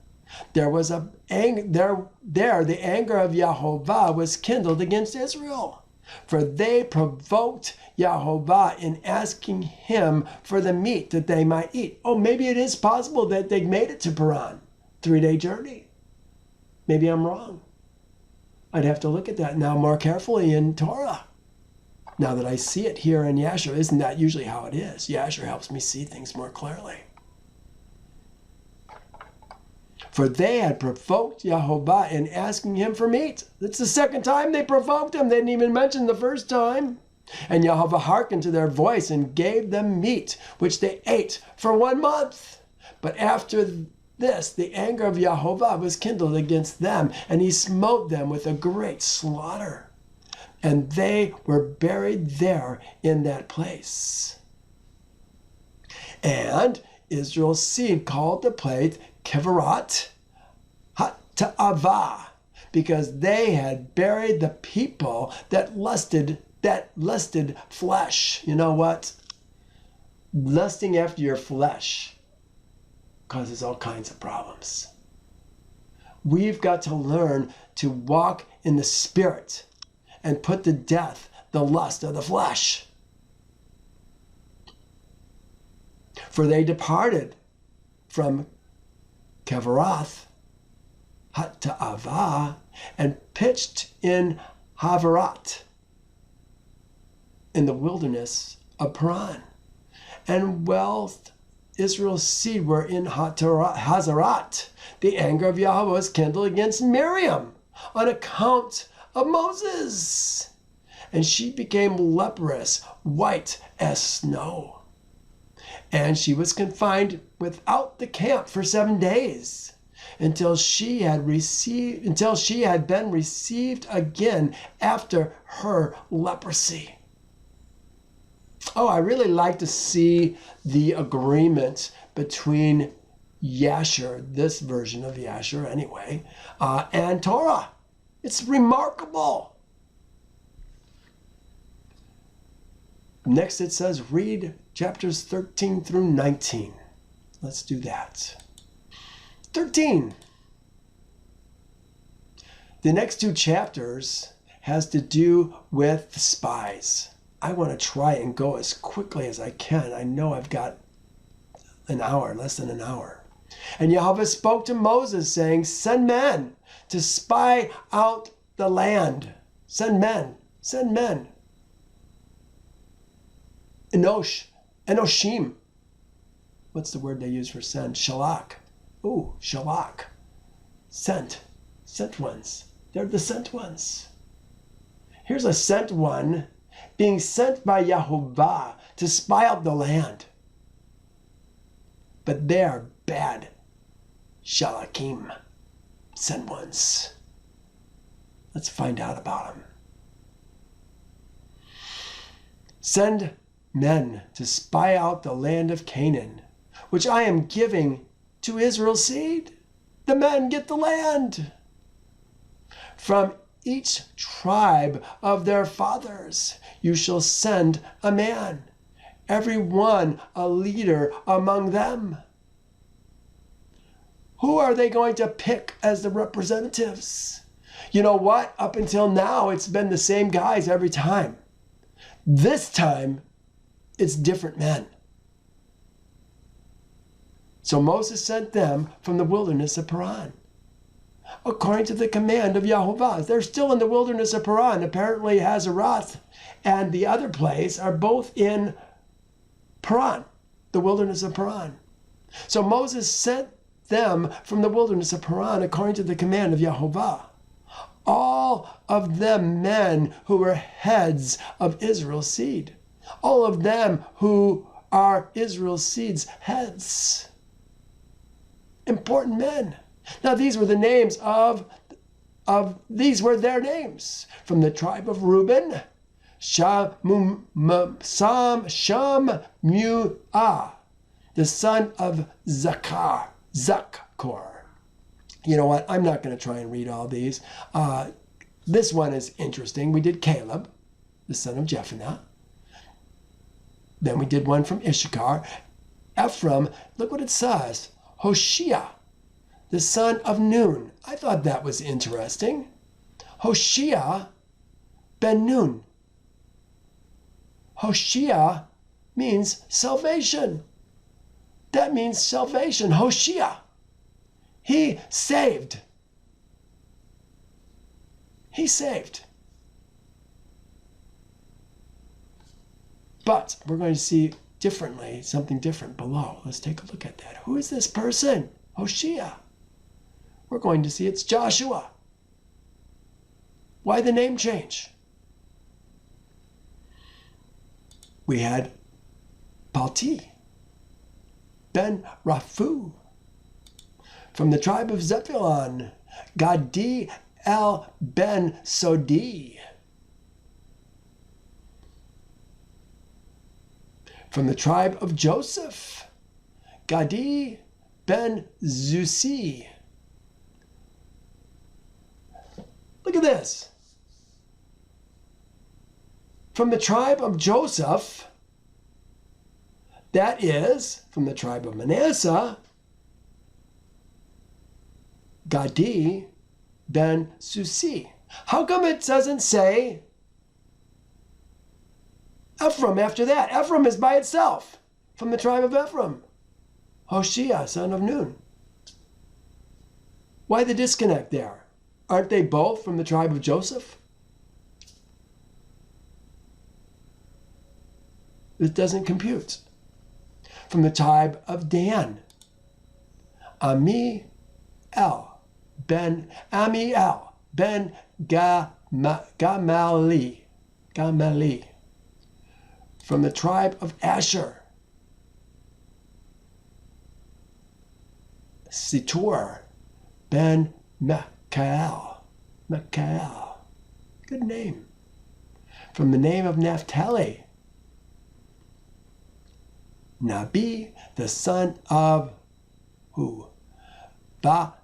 [SPEAKER 1] The anger of Yehovah was kindled against Israel, for they provoked Yehovah in asking him for the meat that they might eat. Oh, maybe it is possible that they made it to Paran, 3-day journey. Maybe I'm wrong. I'd have to look at that now more carefully in Torah. Now that I see it here in Yasher, isn't that usually how it is? Yasher helps me see things more clearly. For they had provoked Yehovah in asking him for meat. That's the second time they provoked him. They didn't even mention the first time. And Yehovah hearkened to their voice and gave them meat, which they ate for 1 month. But after this, the anger of Yehovah was kindled against them, and he smote them with a great slaughter. And they were buried there in that place. And Israel's seed called the place Kevarat Hata'avah, because they had buried the people that lusted flesh. You know what? Lusting after your flesh causes all kinds of problems. We've got to learn to walk in the Spirit and put to death the lust of the flesh. For they departed from Kevaroth Hata'avah and pitched in Havirat in the wilderness of Paran. And wealth Israel's seed were in Hazerat. The anger of Yahweh was kindled against Miriam on account of Moses. And she became leprous, white as snow. And she was confined without the camp for 7 days. until she had been received again after her leprosy. Oh, I really like to see the agreement between Yasher, this version of Yasher anyway, and Torah. It's remarkable. Next it says, read chapters 13 through 19. Let's do that. 13. The next two chapters has to do with the spies. I want to try and go as quickly as I can. I know I've got an hour, less than an hour. And Yahweh spoke to Moses, saying, send men to spy out the land. Send men. Send men. Enoshim. What's the word they use for send? Shalak. Ooh, shalak. Sent. Sent ones. They're the sent ones. Here's a sent one being sent by Yahovah to spy out the land. But they're bad. Shalakim. Sent ones. Let's find out about them. Send men to spy out the land of Canaan, which I am giving to Israel's seed. The men get the land. From each tribe of their fathers you shall send a man, every one a leader among them. Who are they going to pick as the representatives? You know what? Up until now, it's been the same guys every time. This time, it's different men. So Moses sent them from the wilderness of Paran, according to the command of Yahovah. They're still in the wilderness of Paran. Apparently Hazeroth and the other place are both in Paran, the wilderness of Paran. So Moses sent them from the wilderness of Paran according to the command of Yahovah. All of them men who were heads of Israel's seed. All of them who are Israel's seed's heads. Important men. Now these were the names these were their names. From the tribe of Reuben, Shamuah, the son of Zakkar. You know what? I'm not going to try and read all these. This one is interesting. We did Caleb, the son of Jephunneh. Then we did one from Issachar. Ephraim, look what it says. Hoshea, the son of Nun. I thought that was interesting. Hoshea ben Nun. Hoshea means salvation. That means salvation. Hoshea. He saved. He saved. But we're going to see differently, something different below. Let's take a look at that. Who is this person? Hoshea. We're going to see it's Joshua. Why the name change? We had Palti ben Raphu. From the tribe of Zebulun, Gadi el ben Sodi. From the tribe of Joseph, Gadi ben Zusi. Look at this. From the tribe of Joseph, that is, from the tribe of Manasseh, Gadi ben Susi. How come it doesn't say Ephraim after that? Ephraim is by itself, from the tribe of Ephraim. Hoshea, son of Nun. Why the disconnect there? Aren't they both from the tribe of Joseph? It doesn't compute. From the tribe of Dan, Amiel ben Gamali. From the tribe of Asher, Situr ben Machal. Machal. Good name. From the name of Naphtali. Nabi, the son of who? Bafasi.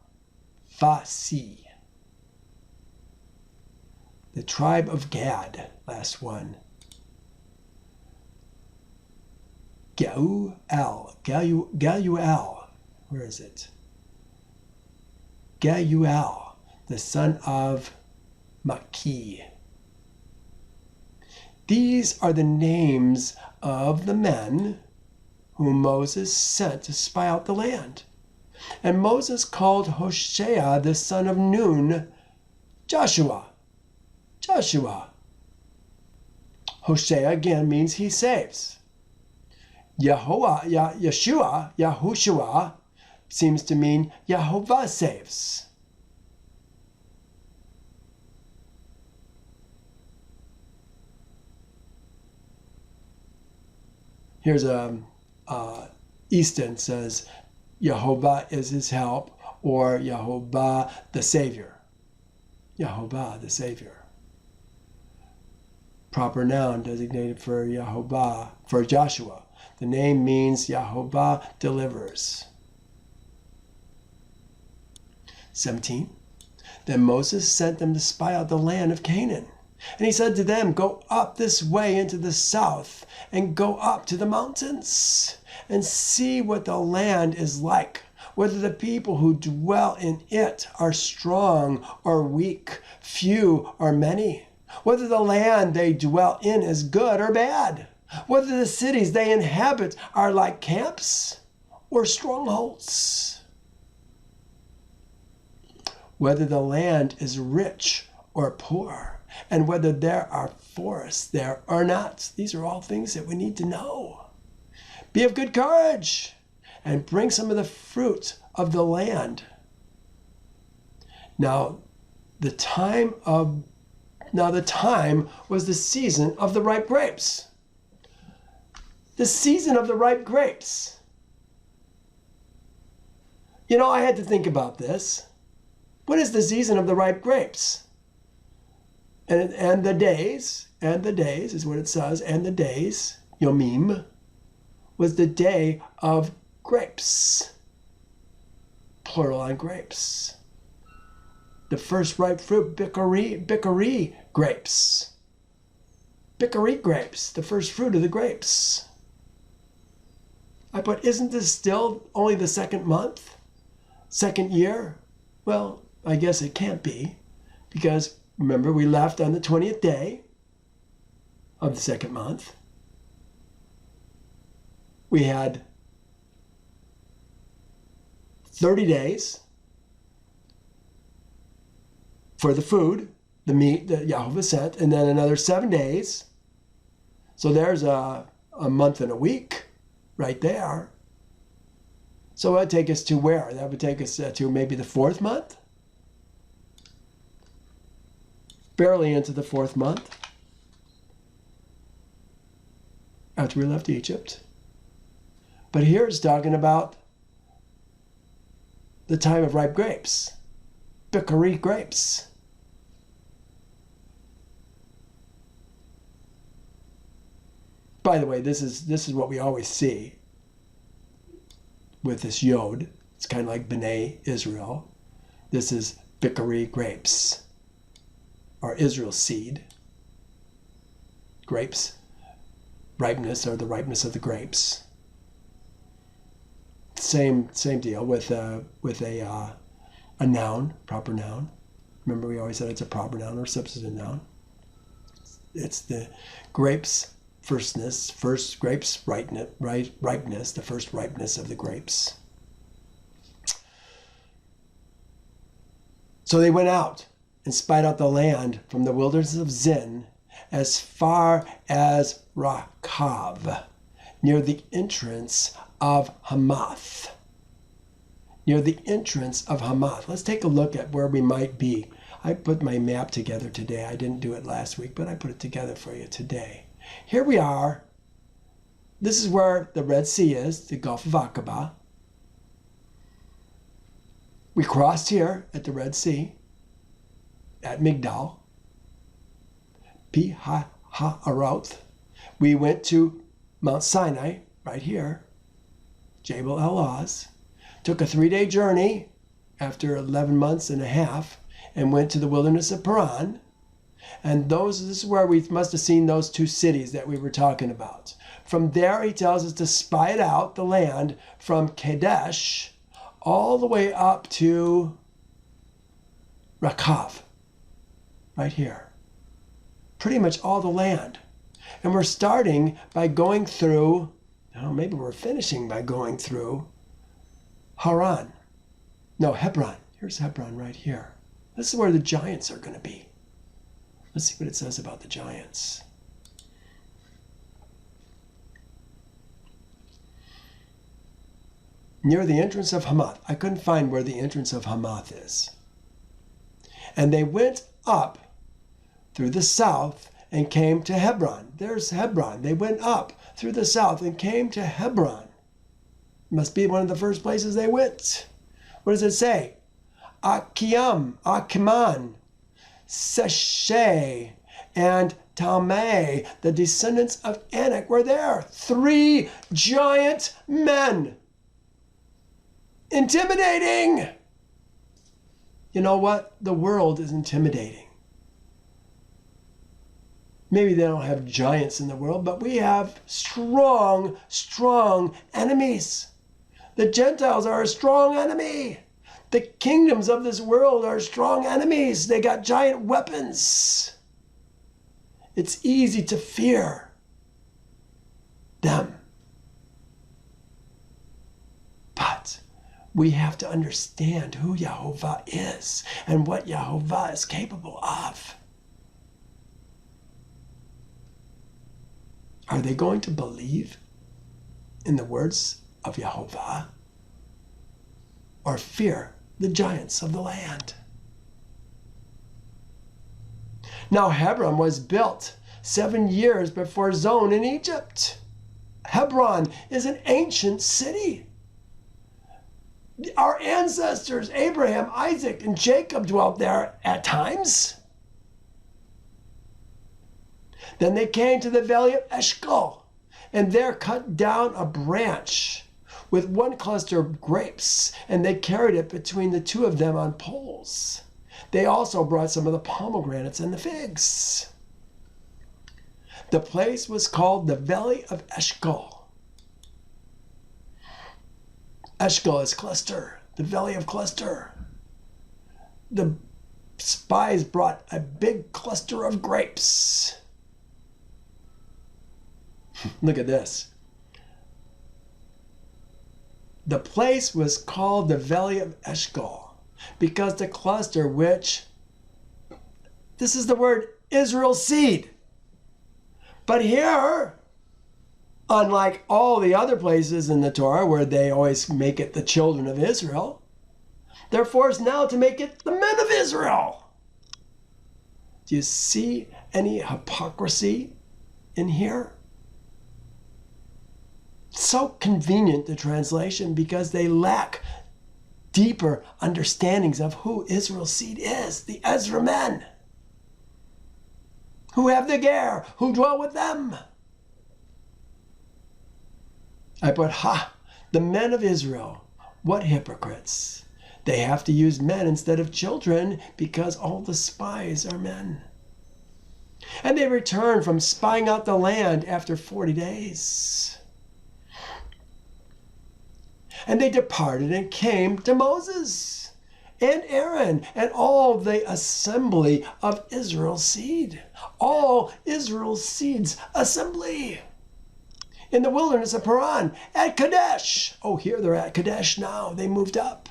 [SPEAKER 1] The tribe of Gad, last one. Geuel, where is it? Geuel, the son of Maki. These are the names of the men whom Moses sent to spy out the land. And Moses called Hoshea, the son of Nun, Joshua. Joshua. Hoshea again means he saves. Yahushua seems to mean Yehovah saves. Here's Easton says Yehovah is his help, or Yehovah the Savior. Yehovah the Savior. Proper noun designated for Yehovah, for Joshua. The name means Yehovah delivers. 17. Then Moses sent them to spy out the land of Canaan. And he said to them, go up this way into the south, and go up to the mountains, and see what the land is like, whether the people who dwell in it are strong or weak, few or many, whether the land they dwell in is good or bad, whether the cities they inhabit are like camps or strongholds, whether the land is rich or poor, and whether there are forests there or not. These are all things that we need to know. Be of good courage and bring some of the fruit of the land. Now the time was the season of the ripe grapes. The season of the ripe grapes. You know, I had to think about this. What is the season of the ripe grapes? And the days is what it says, and the days, Yomim, was the day of grapes. Plural on grapes. The first ripe fruit, bikari grapes. Bikari grapes, the first fruit of the grapes. I put, isn't this still only the second month? Second year? Well, I guess it can't be, because remember, we left on the 20th day of the second month. We had 30 days for the food, the meat that Yehovah sent, and then another 7 days. So there's a month and a week right there. So that would take us to where? That would take us to maybe the 4th month? Barely into the 4th month after we left Egypt. But here it's talking about the time of ripe grapes, bikari grapes. By the way, this is what we always see with this yod. It's kind of like B'nai Israel. This is bikari grapes. Or Israel's seed, grapes, ripeness, or the ripeness of the grapes. Same deal with a noun, proper noun. Remember, we always said it's a proper noun or substantive noun. It's the grapes, first grapes, ripeness, the first ripeness of the grapes. So they went out and spied out the land from the wilderness of Zin as far as Rakav, near the entrance of Hamath. Near the entrance of Hamath. Let's take a look at where we might be. I put my map together today. I didn't do it last week, but I put it together for you today. Here we are. This is where the Red Sea is, the Gulf of Aqaba. We crossed here at the Red Sea, at Migdal, Pi-Hahiroth. We went to Mount Sinai, right here, Jabal el-Oz. Took a 3-day journey after 11 months and a half and went to the wilderness of Paran. And this is where we must have seen those 2 cities that we were talking about. From there, he tells us to spy it out, the land, from Kadesh all the way up to Rakav, right here. Pretty much all the land. And we're starting by going through, maybe we're finishing by going through Haran. No, Hebron. Here's Hebron right here. This is where the giants are going to be. Let's see what it says about the giants. Near the entrance of Hamath. I couldn't find where the entrance of Hamath is. And they went up through the south and came to Hebron. There's Hebron. They went up through the south and came to Hebron. Must be one of the first places they went. What does it say? Achiman, Seshe, and Talmai, the descendants of Anak, were there. 3 giant men. Intimidating. You know what? The world is intimidating. Maybe they don't have giants in the world, but we have strong, strong enemies. The Gentiles are a strong enemy. The kingdoms of this world are strong enemies. They got giant weapons. It's easy to fear them. But we have to understand who Yahovah is and what Yahovah is capable of. Are they going to believe in the words of Yahovah or fear the giants of the land? Now Hebron was built 7 years before Zon in Egypt. Hebron is an ancient city. Our ancestors, Abraham, Isaac, and Jacob dwelt there at times. Then they came to the valley of Eshcol, and there cut down a branch with 1 cluster of grapes, and they carried it between the 2 of them on poles. They also brought some of the pomegranates and the figs. The place was called the Valley of Eshcol. Eshcol is cluster, the Valley of Cluster. The spies brought a big cluster of grapes. Look at this. The place was called the Valley of Eshcol because the cluster which, this is the word Israel seed. But here, unlike all the other places in the Torah where they always make it the children of Israel, they're forced now to make it the men of Israel. Do you see any hypocrisy in here? So convenient, the translation, because they lack deeper understandings of who Israel's seed is, the Ezra men, who have the ger, who dwell with them. I put, the men of Israel, what hypocrites. They have to use men instead of children because all the spies are men. And they return from spying out the land after 40 days. And they departed and came to Moses and Aaron and all the assembly of Israel's seed. All Israel's seed's assembly. In the wilderness of Paran, at Kadesh. Oh, here they're at Kadesh now. They moved up.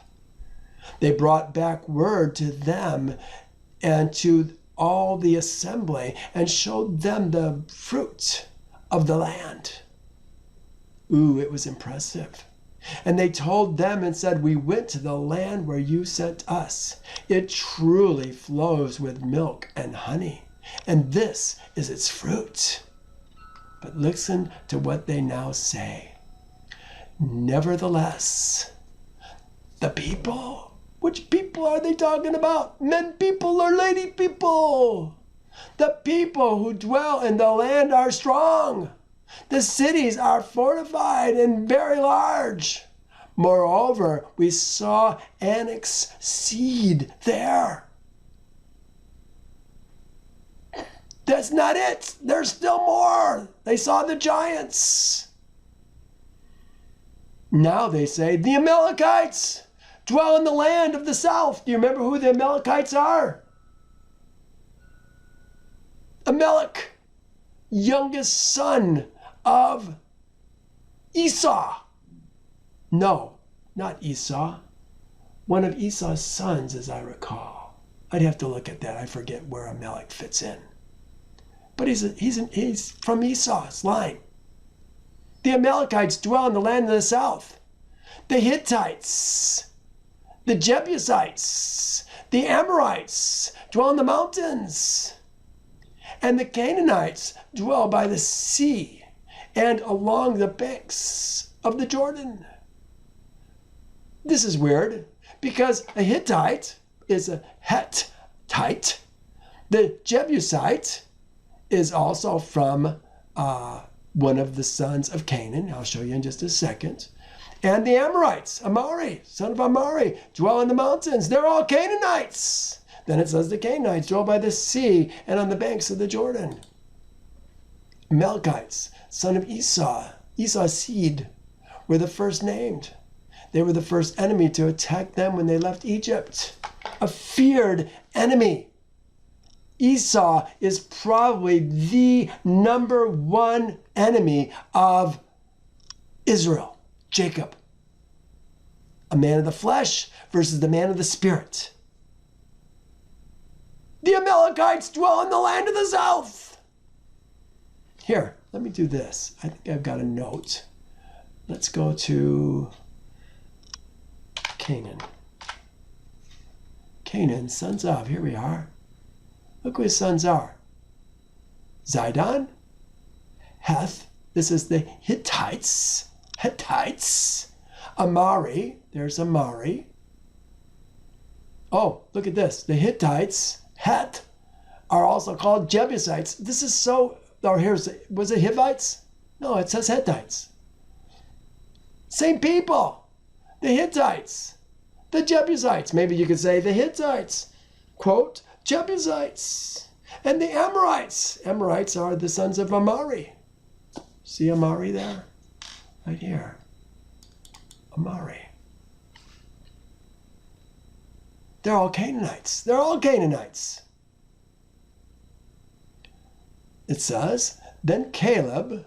[SPEAKER 1] They brought back word to them and to all the assembly and showed them the fruit of the land. Ooh, it was impressive. And they told them and said, we went to the land where you sent us. It truly flows with milk and honey, and this is its fruit. But listen to what they now say. Nevertheless, the people, Which people are they talking about? Men people or lady people? The people who dwell in the land are strong. The cities are fortified and very large. Moreover, we saw Anak's seed there. That's not it. There's still more. They saw the giants. Now they say, the Amalekites dwell in the land of the south. Do you remember who the Amalekites are? Amalek, youngest son of Esau. No, not Esau. One of Esau's sons, as I recall. I'd have to look at that. I forget where Amalek fits in. But he's from Esau's line. The Amalekites dwell in the land of the south. The Hittites, the Jebusites, the Amorites dwell in the mountains. And the Canaanites dwell by the sea and along the banks of the Jordan. This is weird because a Hittite is a Hettite. The Jebusite is also from one of the sons of Canaan. I'll show you in just a second. And the Amorites, Amari, son of Amari, dwell in the mountains. They're all Canaanites. Then it says the Canaanites dwell by the sea and on the banks of the Jordan. Amalekites, son of Esau, Esau's seed, were the first named. They were the first enemy to attack them when they left Egypt. A feared enemy. Esau is probably the number one enemy of Israel, Jacob. A man of the flesh versus the man of the spirit. The Amalekites dwell in the land of the south. Here, let me do this. I think I've got a note. Let's go to Canaan. Canaan, sons of, here we are. Look who his sons are. Zidon, Heth, this is the Hittites. Amari, there's Amari. Oh, look at this. The Hittites, Het, are also called Jebusites. This is so, or was it Hivites? No, it says Hittites. Same people. The Hittites, the Jebusites. Maybe you could say the Hittites, quote, Jebusites. And the Amorites. Amorites are the sons of Amari. See Amari there? Right here. Amari. They're all Canaanites. They're all Canaanites. It says, then Caleb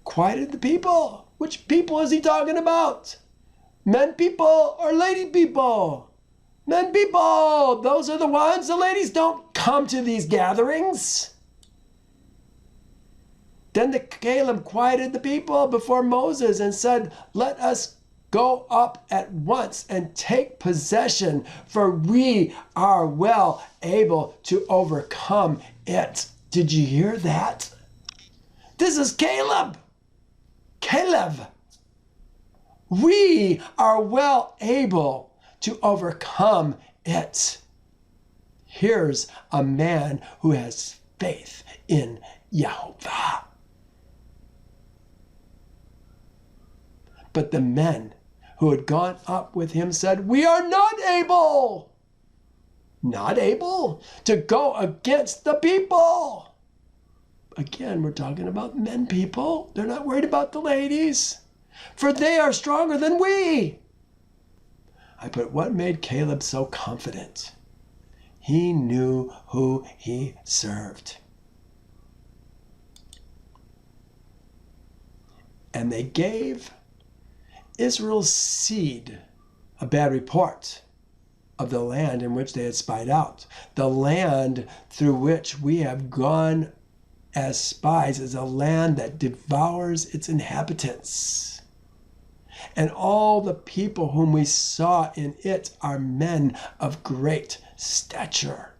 [SPEAKER 1] quieted the people. Which people is he talking about? Men people or lady people? Men people, those are the ones. The ladies don't come to these gatherings. Then Caleb quieted the people before Moses and said, let us go up at once and take possession, for we are well able to overcome it. Did you hear that? This is Caleb. Caleb. We are well able to overcome it. Here's a man who has faith in Jehovah. But the men who had gone up with him said, we are not able to go against the people. Again, we're talking about men people. They're not worried about the ladies, for they are stronger than we. I put, what made Caleb so confident? He knew who he served. And they gave Israel's seed a bad report of the land in which they had spied out. The land through which we have gone as spies is a land that devours its inhabitants. And all the people whom we saw in it are men of great stature.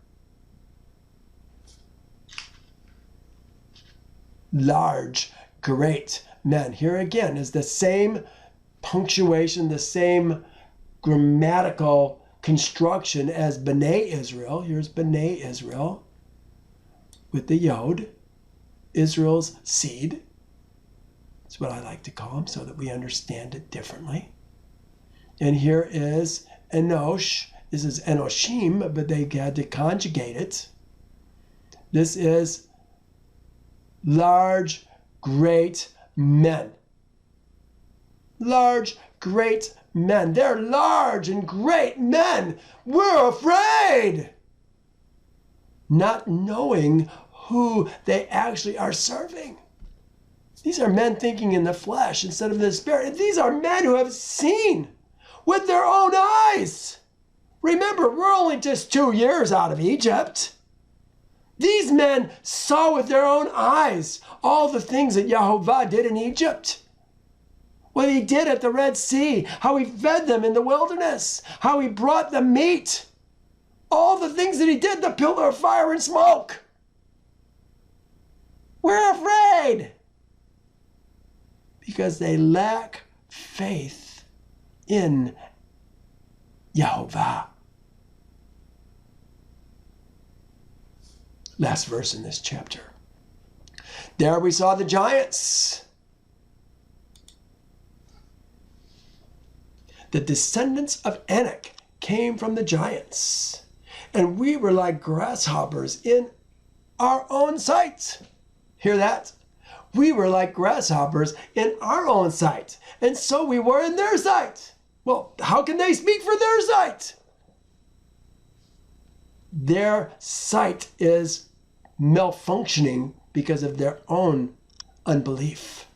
[SPEAKER 1] Large, great men. Here again is the same punctuation, the same grammatical construction as B'nai Israel. Here's B'nai Israel with the Yod, Israel's seed. That's what I like to call them so that we understand it differently. And here is Enosh. This is Enoshim, but they had to conjugate it. This is large, great men. Large, great men. They're large and great men. We're afraid. Not knowing who they actually are serving. These are men thinking in the flesh instead of the spirit. And these are men who have seen with their own eyes. Remember, we're only just 2 years out of Egypt. These men saw with their own eyes all the things that Yehovah did in Egypt. What he did at the Red Sea, how he fed them in the wilderness, how he brought them meat. All the things that he did, the pillar of fire and smoke. We're afraid because they lack faith in Yehovah. Last verse in this chapter. There we saw the giants. The descendants of Anak came from the giants, and we were like grasshoppers in our own sight. Hear that? We were like grasshoppers in our own sight, and so we were in their sight. Well, how can they speak for their sight? Their sight is malfunctioning because of their own unbelief.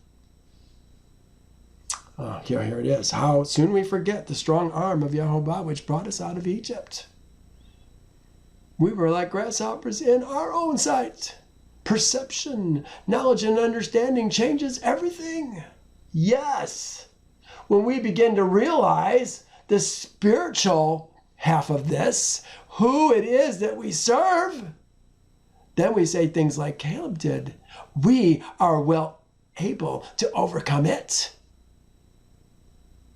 [SPEAKER 1] Here it is. How soon we forget the strong arm of Yehovah which brought us out of Egypt. We were like grasshoppers in our own sight. Perception, knowledge, and understanding changes everything. Yes. When we begin to realize the spiritual half of this, who it is that we serve, then we say things like Caleb did. We are well able to overcome it.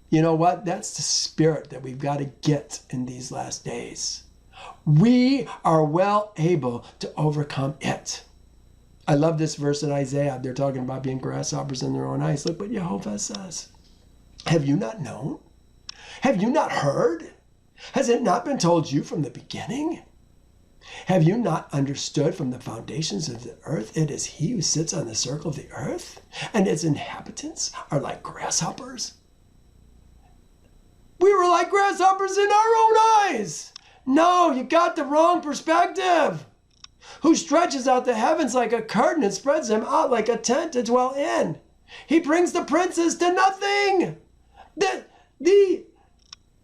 [SPEAKER 1] You know what? That's the spirit that we've got to get in these last days. We are well able to overcome it. I love this verse in Isaiah. They're talking about being grasshoppers in their own eyes. Look what Yehovah says. Have you not known? Have you not heard? Has it not been told you from the beginning? Have you not understood from the foundations of the earth? It is he who sits on the circle of the earth, and its inhabitants are like grasshoppers. We were like grasshoppers in our own eyes. No, you got the wrong perspective. Who stretches out the heavens like a curtain and spreads them out like a tent to dwell in. He brings the princes to nothing. The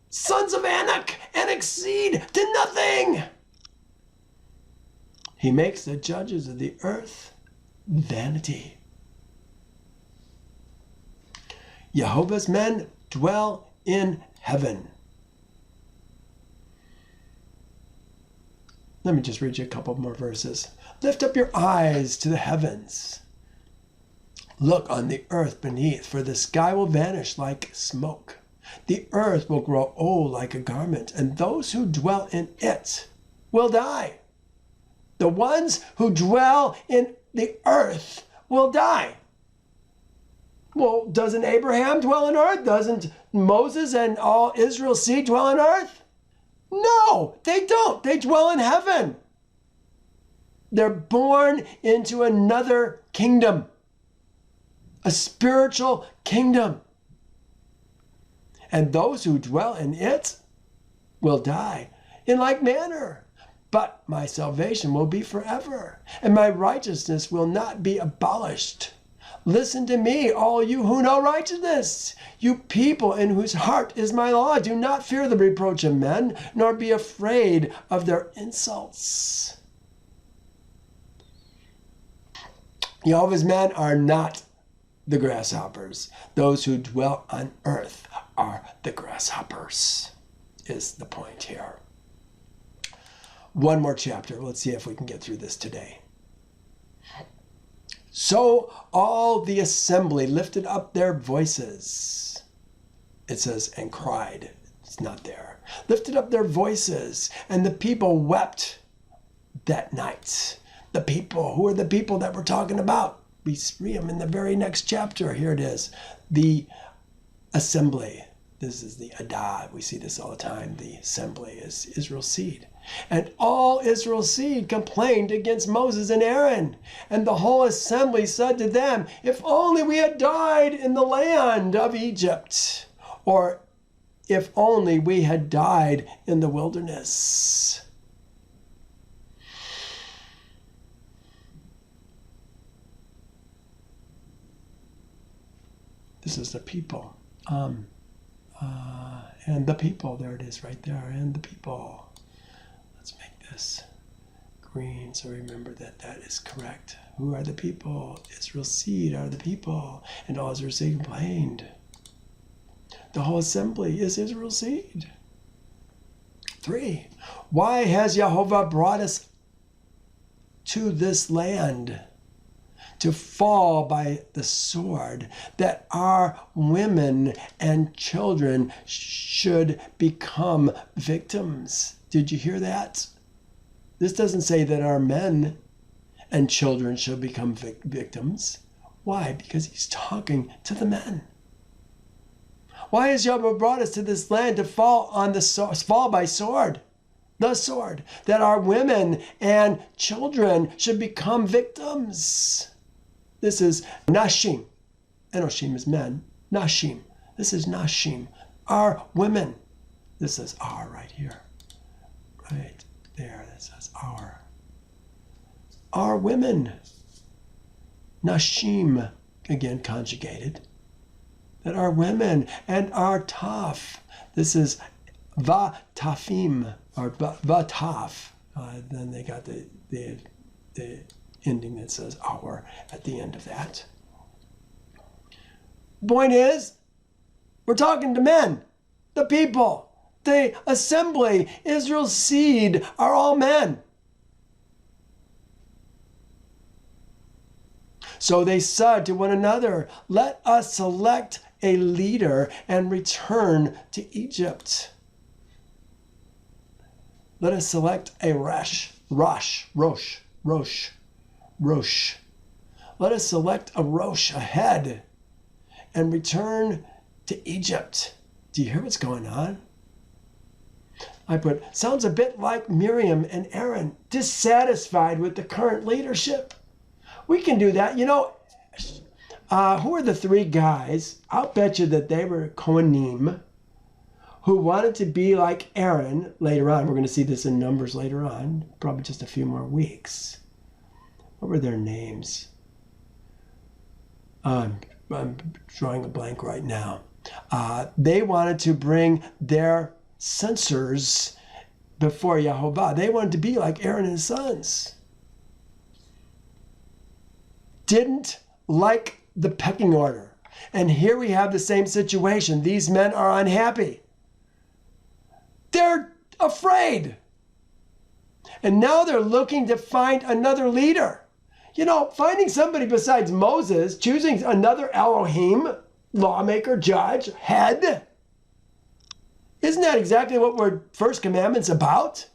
[SPEAKER 1] sons of Anak exceed to nothing. He makes the judges of the earth vanity. Jehovah's men dwell in heaven. Let me just read you a couple more verses. Lift up your eyes to the heavens. Look on the earth beneath, for the sky will vanish like smoke. The earth will grow old like a garment, and those who dwell in it will die. The ones who dwell in the earth will die. Well, doesn't Abraham dwell on earth? Doesn't Moses and all Israel's seed dwell on earth? No, they don't. They dwell in heaven. They're born into another kingdom, a spiritual kingdom. And those who dwell in it will die in like manner. But my salvation will be forever, and my righteousness will not be abolished. Listen to me, all you who know righteousness, you people in whose heart is my law. Do not fear the reproach of men, nor be afraid of their insults. Jehovah's men are not the grasshoppers. Those who dwell on earth are the grasshoppers, is the point here. One more chapter. Let's see if we can get through this today. So all the assembly lifted up their voices, it says, and cried. It's not there. Lifted up their voices, and the people wept that night. The people, who are the people that we're talking about? We see them in the very next chapter. Here it is. The assembly. This is the Adah. We see this all the time. The assembly is Israel's seed. And all Israel's seed complained against Moses and Aaron. And the whole assembly said to them, if only we had died in the land of Egypt, or if only we had died in the wilderness. This is the people. And the people, there it is right there, and the people. Let's make this green so remember that that is correct. Who are the people? Israel's seed are the people, and all Israel's seed complained. The whole assembly is Israel's seed. 3. Why has Yehovah brought us to this land to fall by the sword, that our women and children should become victims? Did you hear that? This doesn't say that our men and children should become victims. Why? Because he's talking to the men. Why has Yahweh brought us to this land to fall by sword? The sword, that our women and children should become victims. This is Nashim. Enoshim is men. Nashim. This is Nashim. Our women. This is our right here. Right there. That says our. Our women. Nashim. Again, conjugated. That our women and our taf. This is va-tafim. Or va-taf. Then they got the ending that says our at the end of that. Point is, we're talking to men, the people, the assembly, Israel's seed are all men. So they said to one another, let us select a leader and return to Egypt. Let us select a Rosh. Let us select a Rosh, a head, and return to Egypt. Do you hear what's going on? I put, sounds a bit like Miriam and Aaron, dissatisfied with the current leadership. We can do that. You know, who are the 3 guys? I'll bet you that they were Kohanim, who wanted to be like Aaron later on. We're going to see this in Numbers later on, probably just a few more weeks. What were their names? I'm drawing a blank right now. They wanted to bring their censers before Yehovah. They wanted to be like Aaron and his sons. Didn't like the pecking order. And here we have the same situation. These men are unhappy. They're afraid. And now they're looking to find another leader. You know, finding somebody besides Moses, choosing another Elohim, lawmaker, judge, head. Isn't that exactly what our first commandment's about?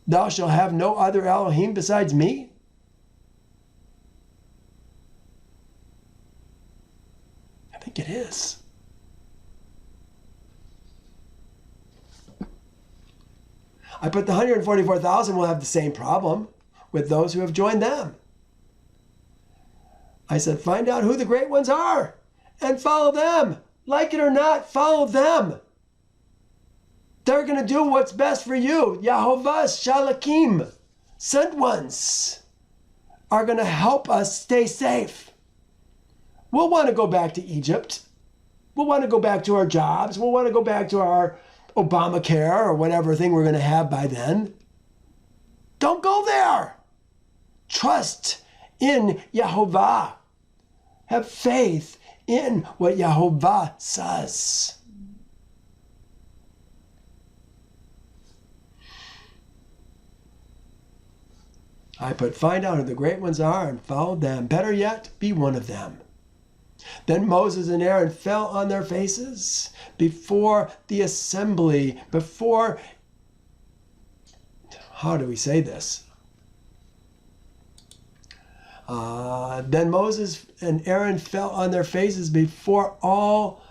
[SPEAKER 1] Thou shalt have no other Elohim besides me. I think it is. I put the 144,000 will have the same problem with those who have joined them. I said, find out who the great ones are and follow them. Like it or not, follow them. They're going to do what's best for you. Yahovah's Shalakim, sent ones, are going to help us stay safe. We'll want to go back to Egypt. We'll want to go back to our jobs. We'll want to go back to our Obamacare or whatever thing we're going to have by then. Don't go there. Trust in Yehovah. Have faith in what Yehovah says. I put, find out who the great ones are and follow them. Better yet, be one of them. Then Moses and Aaron fell on their faces before the assembly, how do we say this? Then Moses and Aaron fell on their faces before all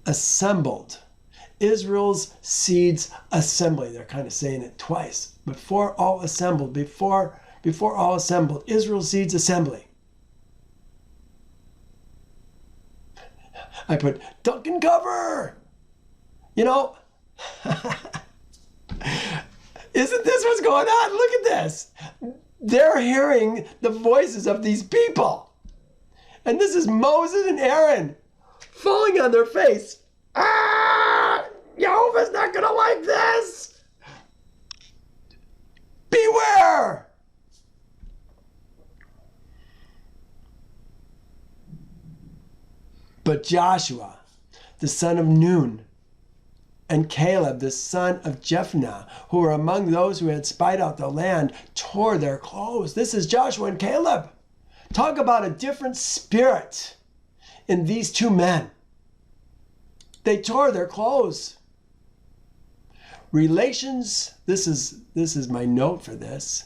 [SPEAKER 1] assembled. Israel's seeds assembly. They're kind of saying it twice. Before all assembled, before all assembled, Israel's seeds assembly. I put duck and cover. You know, isn't this what's going on? Look at this. They're hearing the voices of these people. And this is Moses and Aaron falling on their face. Jehovah's not going to like this. Beware. But Joshua, the son of Nun, and Caleb, the son of Jephunneh, who were among those who had spied out the land, tore their clothes. This is Joshua and Caleb. Talk about a different spirit in these two men. They tore their clothes. Relations, this is my note for this.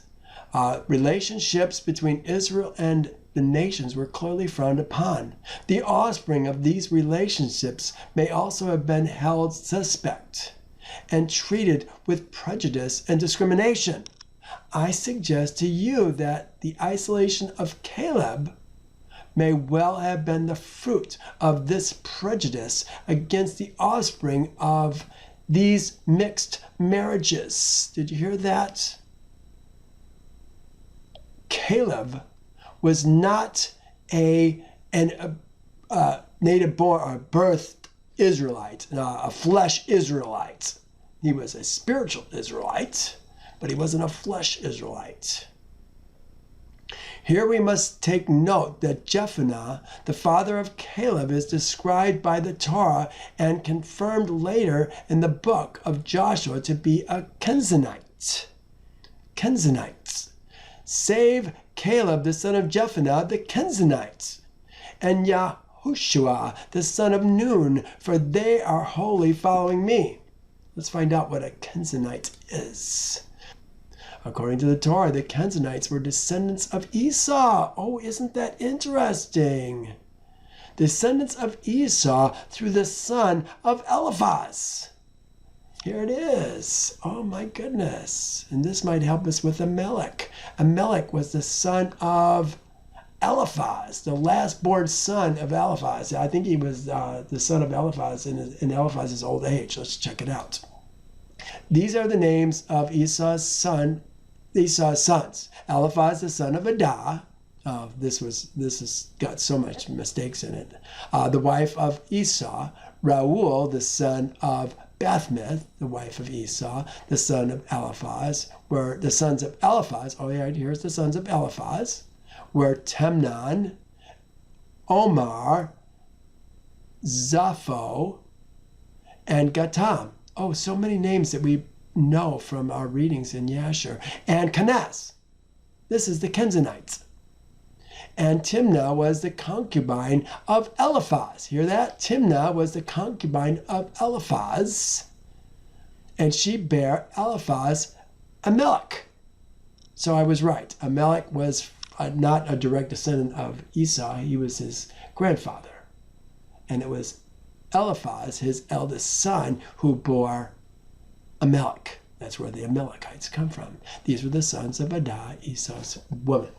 [SPEAKER 1] Relationships between Israel and the nations were clearly frowned upon. The offspring of these relationships may also have been held suspect and treated with prejudice and discrimination. I suggest to you that the isolation of Caleb may well have been the fruit of this prejudice against the offspring of these mixed marriages. Did you hear that? Caleb was not a native born or birthed Israelite, a flesh Israelite. He was a spiritual Israelite, but he wasn't a flesh Israelite. Here we must take note that Jephunneh, the father of Caleb, is described by the Torah and confirmed later in the book of Joshua to be a Kenizzite. Kenizzites. Save Caleb, the son of Jephunneh, the Kenizzite, and Yahushua, the son of Nun, for they are wholly following me. Let's find out what a Kenizzite is. According to the Torah, the Kenizzites were descendants of Esau. Oh, isn't that interesting? Descendants of Esau through the son of Eliphaz. Here it is. Oh my goodness. And this might help us with Amalek. Amalek was the son of Eliphaz, the last born son of Eliphaz. I think he was the son of Eliphaz in Eliphaz's old age. Let's check it out. These are the names of Esau's sons. Eliphaz, the son of Adah. This has got so much mistakes in it. The wife of Esau. Reuel, the son of Bethmith, the wife of Esau, the son of Eliphaz, were the sons of Eliphaz. Oh, yeah, here's the sons of Eliphaz, were Temnon, Omar, Zapho, and Gatam. Oh, so many names that we know from our readings in Yasher. And Kenaz. This is the Kenizzites. And Timnah was the concubine of Eliphaz. Hear that? Timnah was the concubine of Eliphaz. And she bare Eliphaz Amalek. So I was right. Amalek was not a direct descendant of Esau. He was his grandfather. And it was Eliphaz, his eldest son, who bore Amalek. That's where the Amalekites come from. These were the sons of Adah, Esau's woman.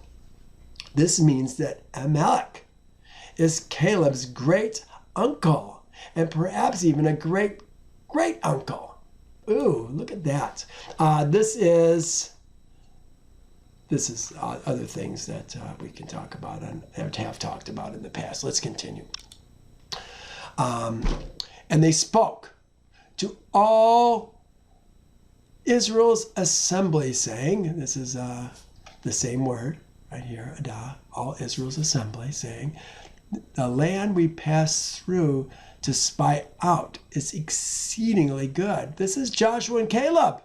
[SPEAKER 1] This means that Amalek is Caleb's great uncle, and perhaps even a great great uncle. Ooh, look at that. This is other things that we can talk about and have talked about in the past. Let's continue. And they spoke to all Israel's assembly, saying, this is the same word right here, Adah, all Israel's assembly, saying, the land we pass through to spy out is exceedingly good. This is Joshua and Caleb.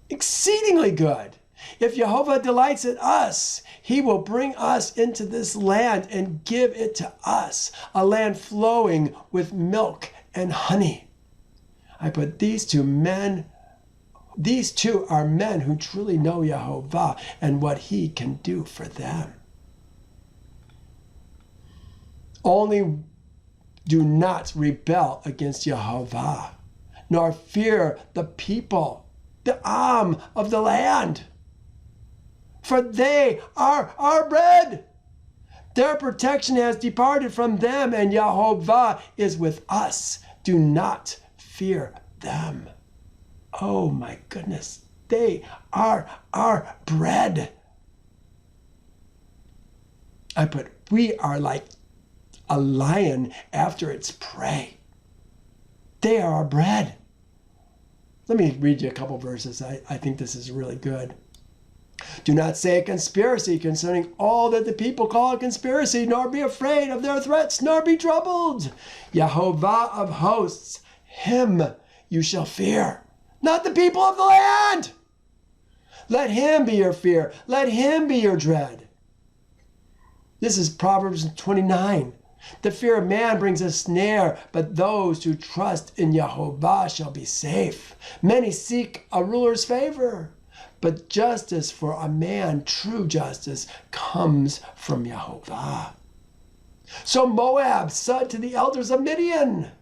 [SPEAKER 1] Exceedingly good. If Jehovah delights in us, he will bring us into this land and give it to us, a land flowing with milk and honey. I put these two are men who truly know Jehovah and what he can do for them. Only do not rebel against Jehovah, nor fear the people, the Am of the land. For they are our bread. Their protection has departed from them, and Jehovah is with us. Do not fear them. Oh my goodness, they are our bread. We are like a lion after its prey. They are our bread. Let me read you a couple verses. I think this is really good. Do not say a conspiracy concerning all that the people call a conspiracy, nor be afraid of their threats, nor be troubled. Jehovah of hosts, him you shall fear, not the people of the land. Let him be your fear. Let him be your dread. This is Proverbs 29. The fear of man brings a snare, but those who trust in Jehovah shall be safe. Many seek a ruler's favor, but justice for a man, true justice, comes from Jehovah. So Moab said to the elders of Midian,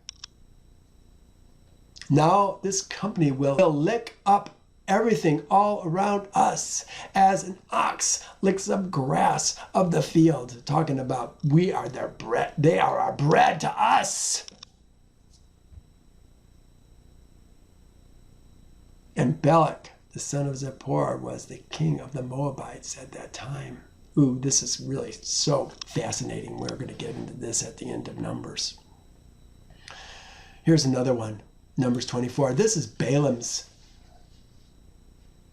[SPEAKER 1] now this company will lick up everything all around us as an ox licks up grass of the field. Talking about we are their bread. They are our bread to us. And Balak, the son of Zippor, was the king of the Moabites at that time. Ooh, this is really so fascinating. We're going to get into this at the end of Numbers. Here's another one, Numbers 24. This is Balaam's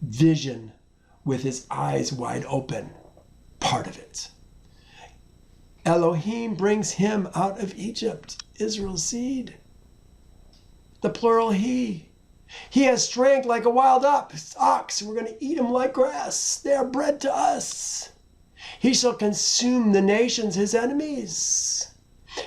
[SPEAKER 1] vision with his eyes wide open, part of it. Elohim brings him out of Egypt, Israel's seed. The plural he. He has strength like a wild ox. We're going to eat him like grass. They are bread to us. He shall consume the nations, his enemies.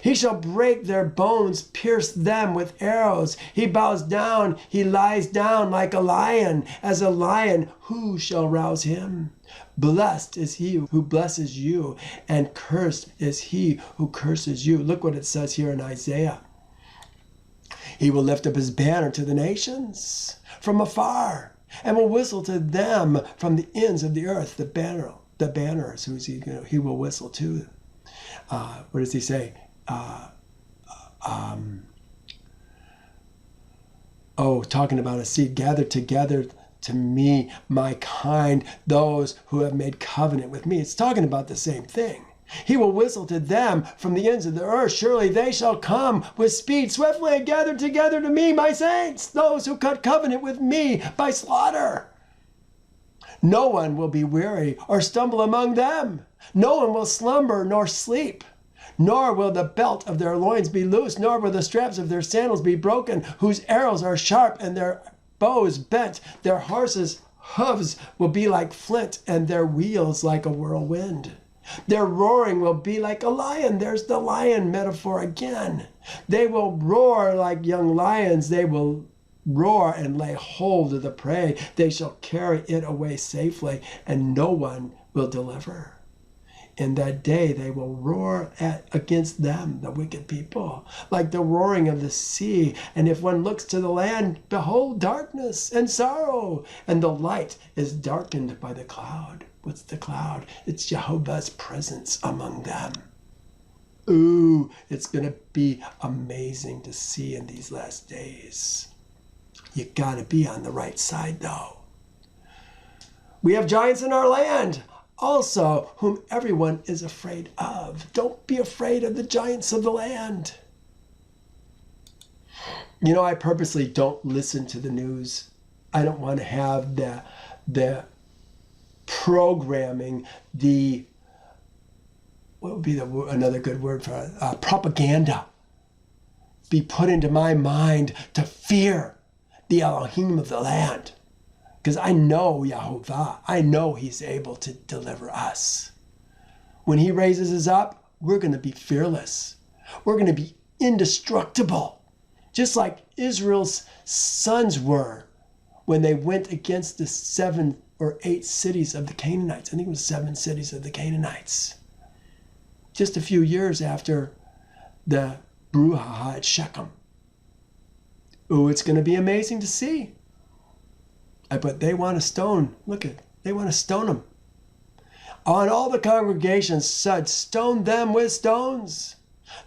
[SPEAKER 1] He shall break their bones, pierce them with arrows. He bows down, he lies down like a lion. As a lion, who shall rouse him? Blessed is he who blesses you, and cursed is he who curses you. Look what it says here in Isaiah. He will lift up his banner to the nations from afar, and will whistle to them from the ends of the earth. The banners, who's he will whistle to. What does he say? Talking about a seed, gather together to me, my kind, those who have made covenant with me. It's talking about the same thing. He will whistle to them from the ends of the earth. Surely they shall come with speed, swiftly gathered together to me, my saints, those who cut covenant with me by slaughter. No one will be weary or stumble among them. No one will slumber nor sleep. Nor will the belt of their loins be loose, nor will the straps of their sandals be broken, whose arrows are sharp and their bows bent. Their horses' hooves will be like flint, and their wheels like a whirlwind. Their roaring will be like a lion. There's the lion metaphor again. They will roar like young lions. They will roar and lay hold of the prey. They shall carry it away safely, and no one will deliver. In that day they will roar against them, the wicked people, like the roaring of the sea. And if one looks to the land, behold darkness and sorrow, and the light is darkened by the cloud. What's the cloud? It's Jehovah's presence among them. Ooh, it's going to be amazing to see in these last days. You got to be on the right side, though. We have giants in our land, also, whom everyone is afraid of. Don't be afraid of the giants of the land. You know, I purposely don't listen to the news. I don't want to have the programming, what would be another good word for propaganda, be put into my mind to fear the Elohim of the land. Because I know Yehovah. I know he's able to deliver us. When he raises us up, we're going to be fearless. We're going to be indestructible. Just like Israel's sons were when they went against the 7 or 8 cities of the Canaanites. I think it was 7 cities of the Canaanites. Just a few years after the brouhaha at Shechem. Oh, it's going to be amazing to see. But they want to stone. They want to stone them. And all the congregations said, stone them with stones.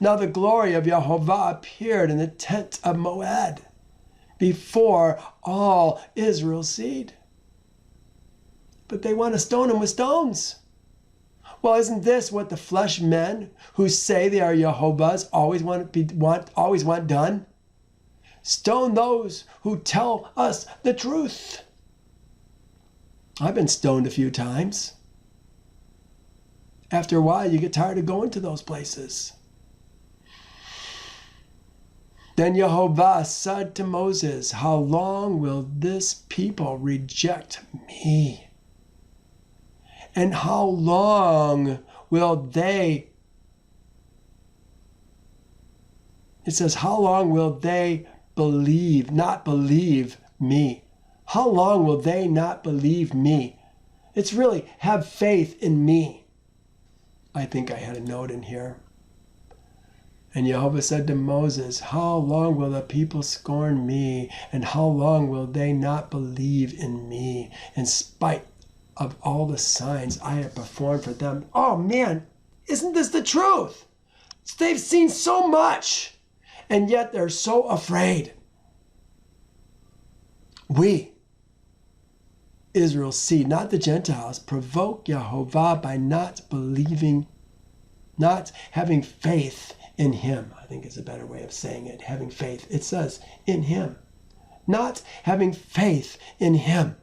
[SPEAKER 1] Now the glory of Yehovah appeared in the tent of Moed before all Israel's seed. But they want to stone him with stones. Well, isn't this what the flesh men who say they are Yehovah's always want done? Stone those who tell us the truth. I've been stoned a few times. After a while, you get tired of going to those places. Then Yehovah said to Moses, how long will this people reject me? And how long will they, it says, how long will they not believe me? How long will they not believe me? It's really, have faith in me. I think I had a note in here. And Yehovah said to Moses, how long will the people scorn me? And how long will they not believe in me in spite of all the signs I have performed for them? Oh man, isn't this the truth? They've seen so much, and yet they're so afraid. We, Israel's seed, not the Gentiles, provoke Yehovah by not having faith in him. I think it's a better way of saying it, having faith. It says in him. Not having faith in him.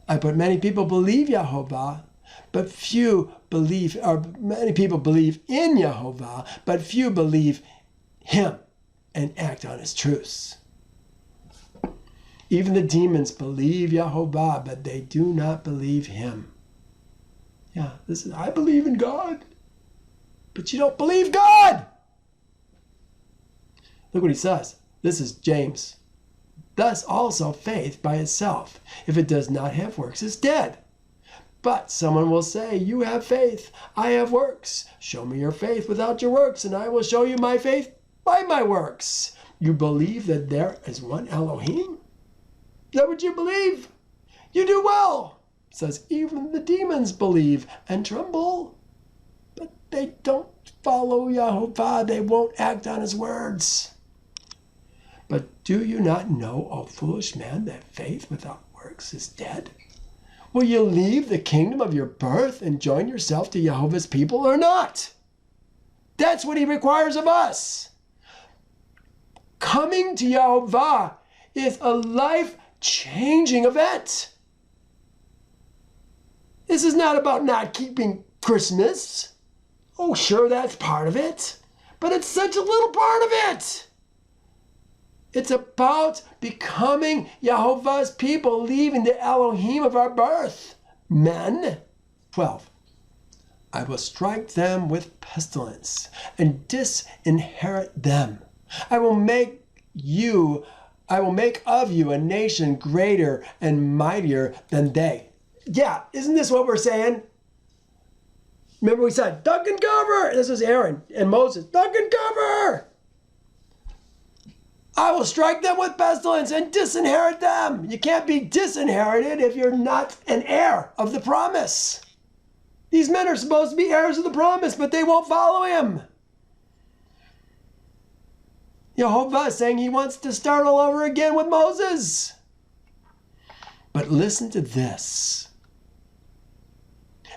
[SPEAKER 1] But many people believe Yehovah, but few believe, or many people believe in Yehovah, but few believe him and act on his truths. Even the demons believe Yehovah, but they do not believe him. Yeah, I believe in God, but you don't believe God. Look what he says. This is James. Thus also faith by itself, if it does not have works, is dead. But someone will say, you have faith, I have works. Show me your faith without your works, and I will show you my faith by my works. You believe that there is one Elohim? Is that what you believe? You do well. It says, even the demons believe and tremble. But they don't follow Yehovah. They won't act on his words. But do you not know, O foolish man, that faith without works is dead? Will you leave the kingdom of your birth and join yourself to Jehovah's people or not? That's what he requires of us. Coming to Yehovah is a life-changing event. This is not about not keeping Christmas. Oh, sure, that's part of it. But it's such a little part of it. It's about becoming Yehovah's people, leaving the Elohim of our birth. Men. 12. I will strike them with pestilence and disinherit them. I will make of you a nation greater and mightier than they. Yeah, isn't this what we're saying? Remember we said, duck and cover. This is Aaron and Moses. Duck and cover. I will strike them with pestilence and disinherit them. You can't be disinherited if you're not an heir of the promise. These men are supposed to be heirs of the promise, but they won't follow him. Yehovah is saying he wants to start all over again with Moses. But listen to this.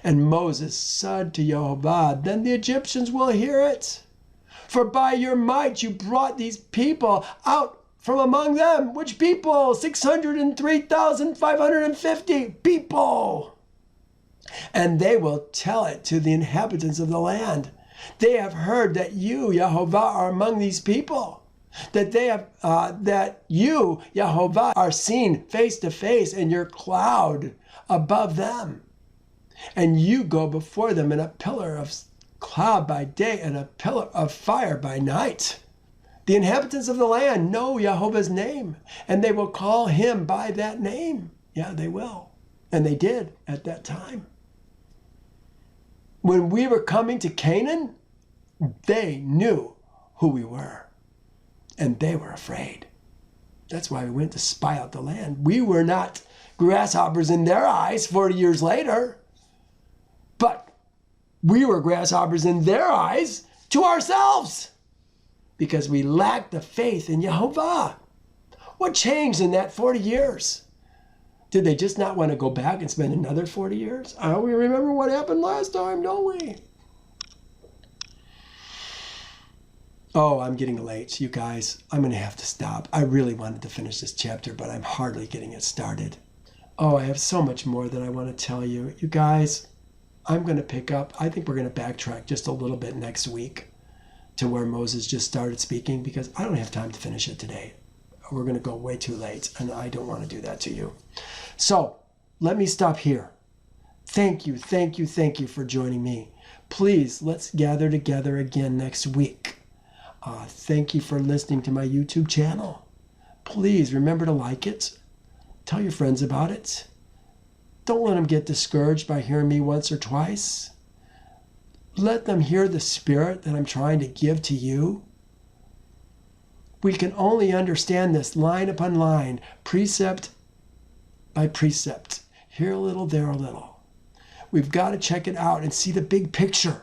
[SPEAKER 1] And Moses said to Yehovah, then the Egyptians will hear it. For by your might you brought these people out from among them. Which people? 603,550 people. And they will tell it to the inhabitants of the land. They have heard that you, Yehovah, are among these people. that they have, that you, Yehovah, are seen face to face in your cloud above them. And you go before them in a pillar of cloud by day and a pillar of fire by night. The inhabitants of the land know Jehovah's name, and they will call him by that name. Yeah, they will. And they did at that time. When we were coming to Canaan, they knew who we were, and they were afraid. That's why we went to spy out the land. We were not grasshoppers in their eyes 40 years later, but we were grasshoppers in their eyes to ourselves because we lacked the faith in Yehovah. What changed in that 40 years? Did they just not want to go back and spend another 40 years? Oh, we remember what happened last time, don't we? Oh, I'm getting late, you guys. I'm going to have to stop. I really wanted to finish this chapter, but I'm hardly getting it started. Oh, I have so much more that I want to tell you. You guys, I'm going to pick up. I think we're going to backtrack just a little bit next week to where Moses just started speaking because I don't have time to finish it today. We're going to go way too late, and I don't want to do that to you. So let me stop here. Thank you for joining me. Please, let's gather together again next week. Thank you for listening to my YouTube channel. Please remember to like it. Tell your friends about it. Don't let them get discouraged by hearing me once or twice. Let them hear the spirit that I'm trying to give to you. We can only understand this line upon line, precept by precept. Here a little, there a little. We've got to check it out and see the big picture.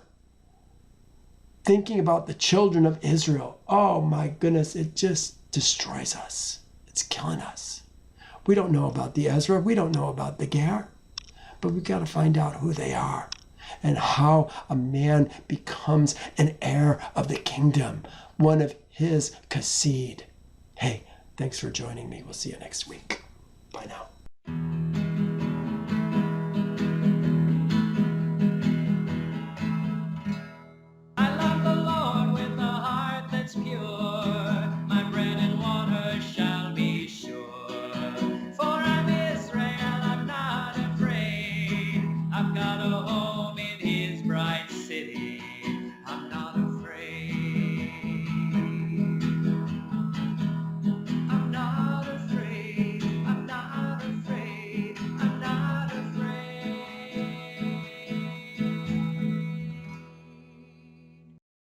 [SPEAKER 1] Thinking about the children of Israel, oh my goodness, it just destroys us. It's killing us. We don't know about the Ezra. We don't know about the Ger. But we've got to find out who they are and how a man becomes an heir of the kingdom, one of his Chassid. Hey, thanks for joining me. We'll see you next week. Bye now.